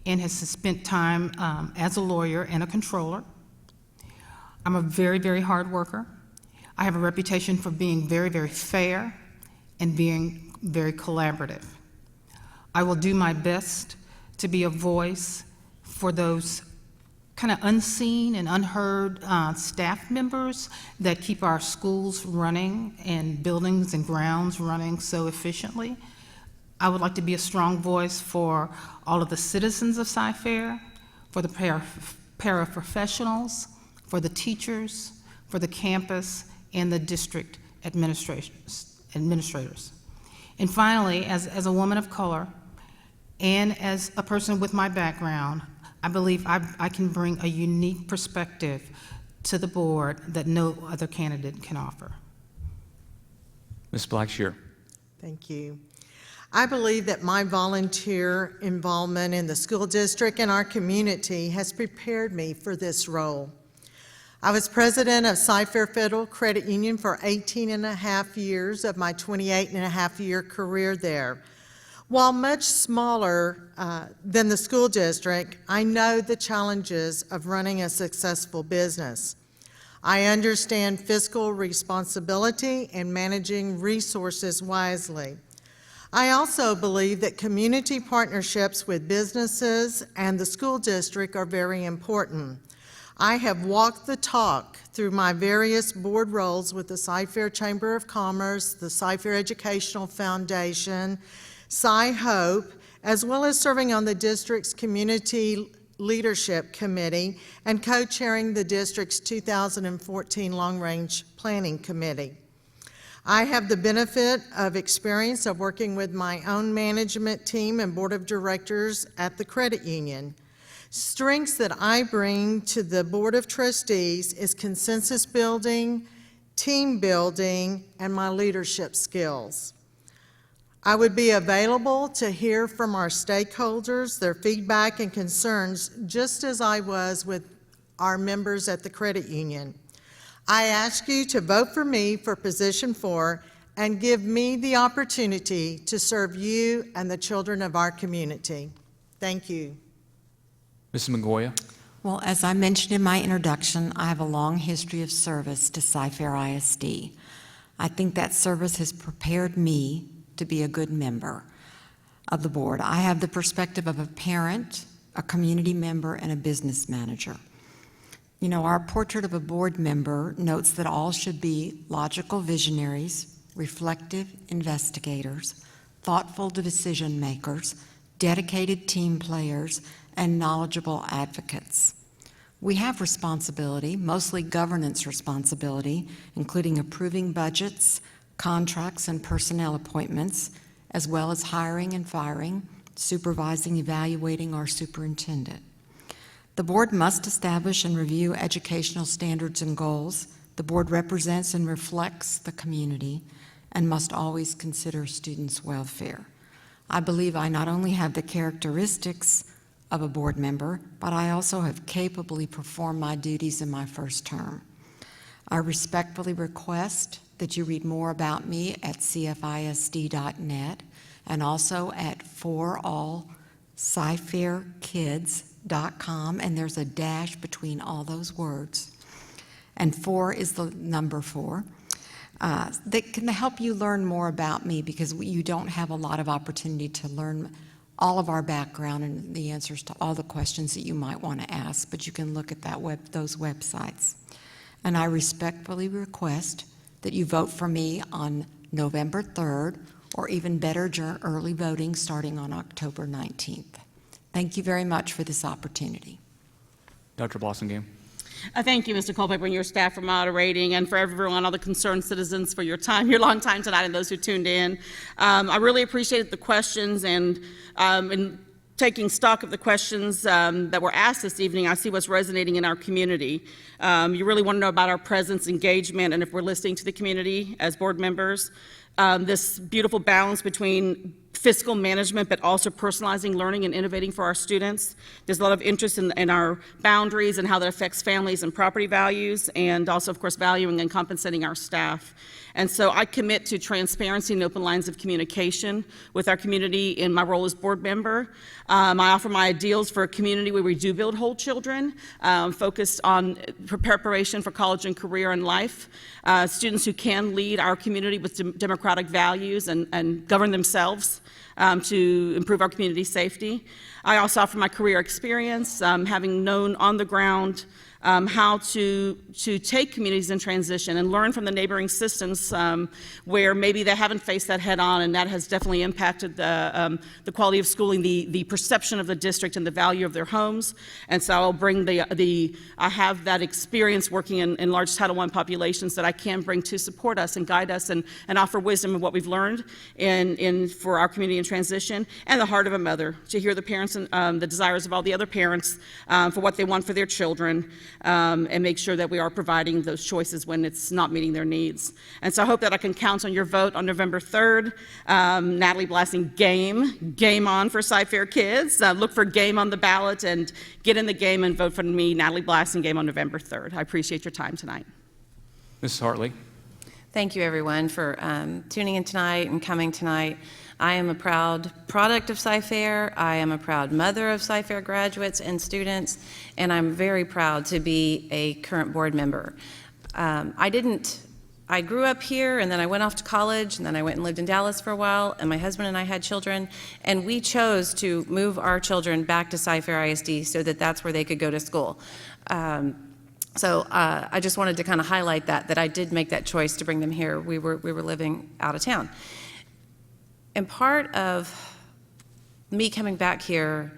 and has spent time as a lawyer and a controller. I'm a very, very hard worker. I have a reputation for being very, very fair and being very collaborative. I will do my best to be a voice for those kind of unseen and unheard staff members that keep our schools running and buildings and grounds running so efficiently. I would like to be a strong voice for all of the citizens of Cy-Fair, for the paraprofessionals, for the teachers, for the campus, and the district administrators. And finally, as a woman of color and as a person with my background, I believe I can bring a unique perspective to the board that no other candidate can offer. Ms. Blackshear. Thank you. I believe that my volunteer involvement in the school district and our community has prepared me for this role. I was president of Cy-Fair Federal Credit Union for 18 and a half years of my 28 and a half year career there. While much smaller than the school district, I know the challenges of running a successful business. I understand fiscal responsibility and managing resources wisely. I also believe that community partnerships with businesses and the school district are very important. I have walked the talk through my various board roles with the Cy-Fair Chamber of Commerce, the Cy-Fair Educational Foundation, Cy-Hope, as well as serving on the district's Community Leadership Committee and co-chairing the district's 2014 Long Range Planning Committee. I have the benefit of experience of working with my own management team and board of directors at the credit union. Strengths that I bring to the Board of Trustees is consensus building, team building, and my leadership skills. I would be available to hear from our stakeholders, their feedback and concerns, just as I was with our members at the credit union. I ask you to vote for me for position 4 and give me the opportunity to serve you and the children of our community. Thank you. Mrs. Mongoya? Well, as I mentioned in my introduction, I have a long history of service to Cyfair ISD. I think that service has prepared me to be a good member of the board. I have the perspective of a parent, a community member, and a business manager. You know, our portrait of a board member notes that all should be logical visionaries, reflective investigators, thoughtful decision makers, dedicated team players, and knowledgeable advocates. We have responsibility, mostly governance responsibility, including approving budgets, contracts, and personnel appointments, as well as hiring and firing, supervising, evaluating our superintendent. The board must establish and review educational standards and goals. The board represents and reflects the community and must always consider students' welfare. I believe I not only have the characteristics of a board member, but I also have capably performed my duties in my first term. I respectfully request that you read more about me at cfisd.net and also at forallcyfairkids.com, and there's a dash between all those words. And 4 is the number 4. That can help you learn more about me, because you don't have a lot of opportunity to learn all of our background and the answers to all the questions that you might want to ask, but you can look at those websites. And I respectfully request that you vote for me on November 3rd, or even better, early voting starting on October 19th. Thank you very much for this opportunity. Dr. Blossomgame? Thank you, Mr. Culpepper, and your staff for moderating, and for everyone, all the concerned citizens, for your time, your long time tonight, and those who tuned in. I really appreciated the questions, and in taking stock of the questions that were asked this evening, I see what's resonating in our community. You really want to know about our presence, engagement, and if we're listening to the community as board members. This beautiful balance between fiscal management, but also personalizing learning and innovating for our students. There's a lot of interest in our boundaries and how that affects families and property values, and also, of course, valuing and compensating our staff. And so I commit to transparency and open lines of communication with our community in my role as board member. I offer my ideals for a community where we do build whole children, focused on preparation for college and career and life, students who can lead our community with democratic values and govern themselves to improve our community safety. I also offer my career experience, having known on the ground how to take communities in transition and learn from the neighboring systems where maybe they haven't faced that head on, and that has definitely impacted the quality of schooling, the perception of the district and the value of their homes. And so I'll bring I have that experience working in large Title I populations that I can bring to support us and guide us and offer wisdom of what we've learned for our community in transition, and the heart of a mother, to hear the parents and the desires of all the other parents for what they want for their children. And make sure that we are providing those choices when it's not meeting their needs. And so I hope that I can count on your vote on November 3rd. Natalie Blasting, game on for Cyfair Kids. Look for game on the ballot and get in the game and vote for me, Natalie Blasting, game on November 3rd. I appreciate your time tonight. Mrs. Hartley? Thank you, everyone, for tuning in tonight and coming tonight. I am a proud product of Cyfair. I am a proud mother of Cyfair graduates and students, and I'm very proud to be a current board member. I grew up here, and then I went off to college, and then I went and lived in Dallas for a while, and my husband and I had children, and we chose to move our children back to Cyfair ISD so that that's where they could go to school. So I just wanted to kind of highlight that I did make that choice to bring them here. We were living out of town. And part of me coming back here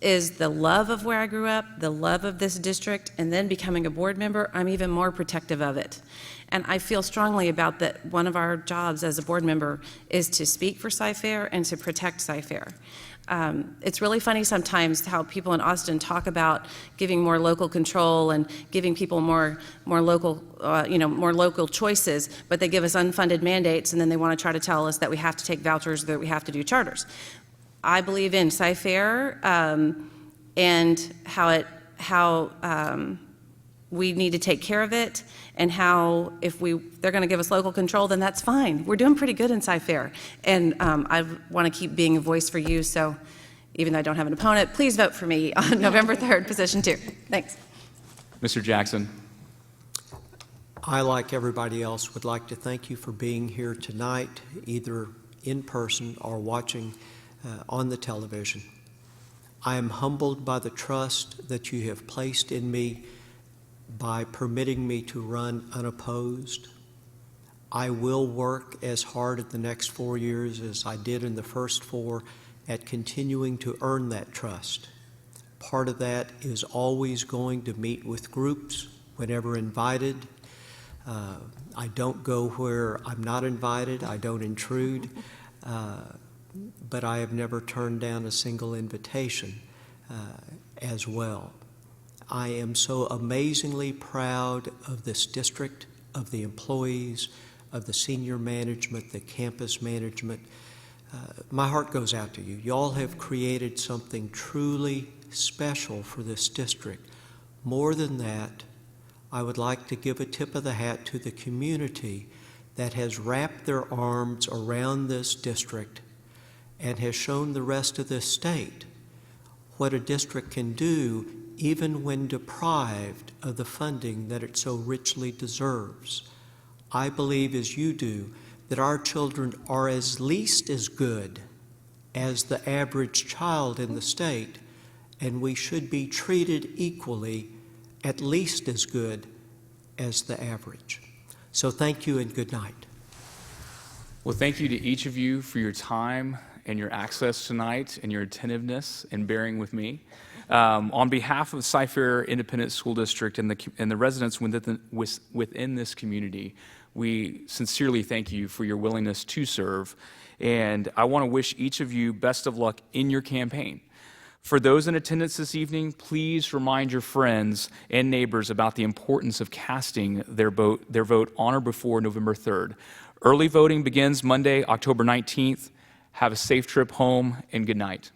is the love of where I grew up, the love of this district, and then becoming a board member, I'm even more protective of it. And I feel strongly about that one of our jobs as a board member is to speak for Cyfair and to protect Cyfair. It's really funny sometimes how people in Austin talk about giving more local control and giving people more local choices, but they give us unfunded mandates, and then they want to try to tell us that we have to take vouchers, that we have to do charters. I believe in Cyfair and how we need to take care of it, and how if they're going to give us local control, then that's fine. We're doing pretty good in Cy-Fair, and I want to keep being a voice for you, so even though I don't have an opponent, please vote for me on November 3rd, position 2. Thanks. Mr. Jackson. I, like everybody else, would like to thank you for being here tonight, either in person or watching on the television. I am humbled by the trust that you have placed in me by permitting me to run unopposed. I will work as hard at the next 4 years as I did in the first 4 at continuing to earn that trust. Part of that is always going to meet with groups whenever invited. I don't go where I'm not invited. I don't intrude. But I have never turned down a single invitation as well. I am so amazingly proud of this district, of the employees, of the senior management, the campus management. My heart goes out to you. Y'all have created something truly special for this district. More than that, I would like to give a tip of the hat to the community that has wrapped their arms around this district and has shown the rest of this state what a district can do even when deprived of the funding that it so richly deserves. I believe, as you do, that our children are at least as good as the average child in the state, and we should be treated equally, at least as good as the average. So thank you and good night. Well, thank you to each of you for your time and your access tonight and your attentiveness and bearing with me. On behalf of Cy-Fair Independent School District and the residents within this community, we sincerely thank you for your willingness to serve, and I want to wish each of you best of luck in your campaign. For those in attendance this evening, please remind your friends and neighbors about the importance of casting their vote on or before November 3rd. Early voting begins Monday, October 19th. Have a safe trip home, and good night.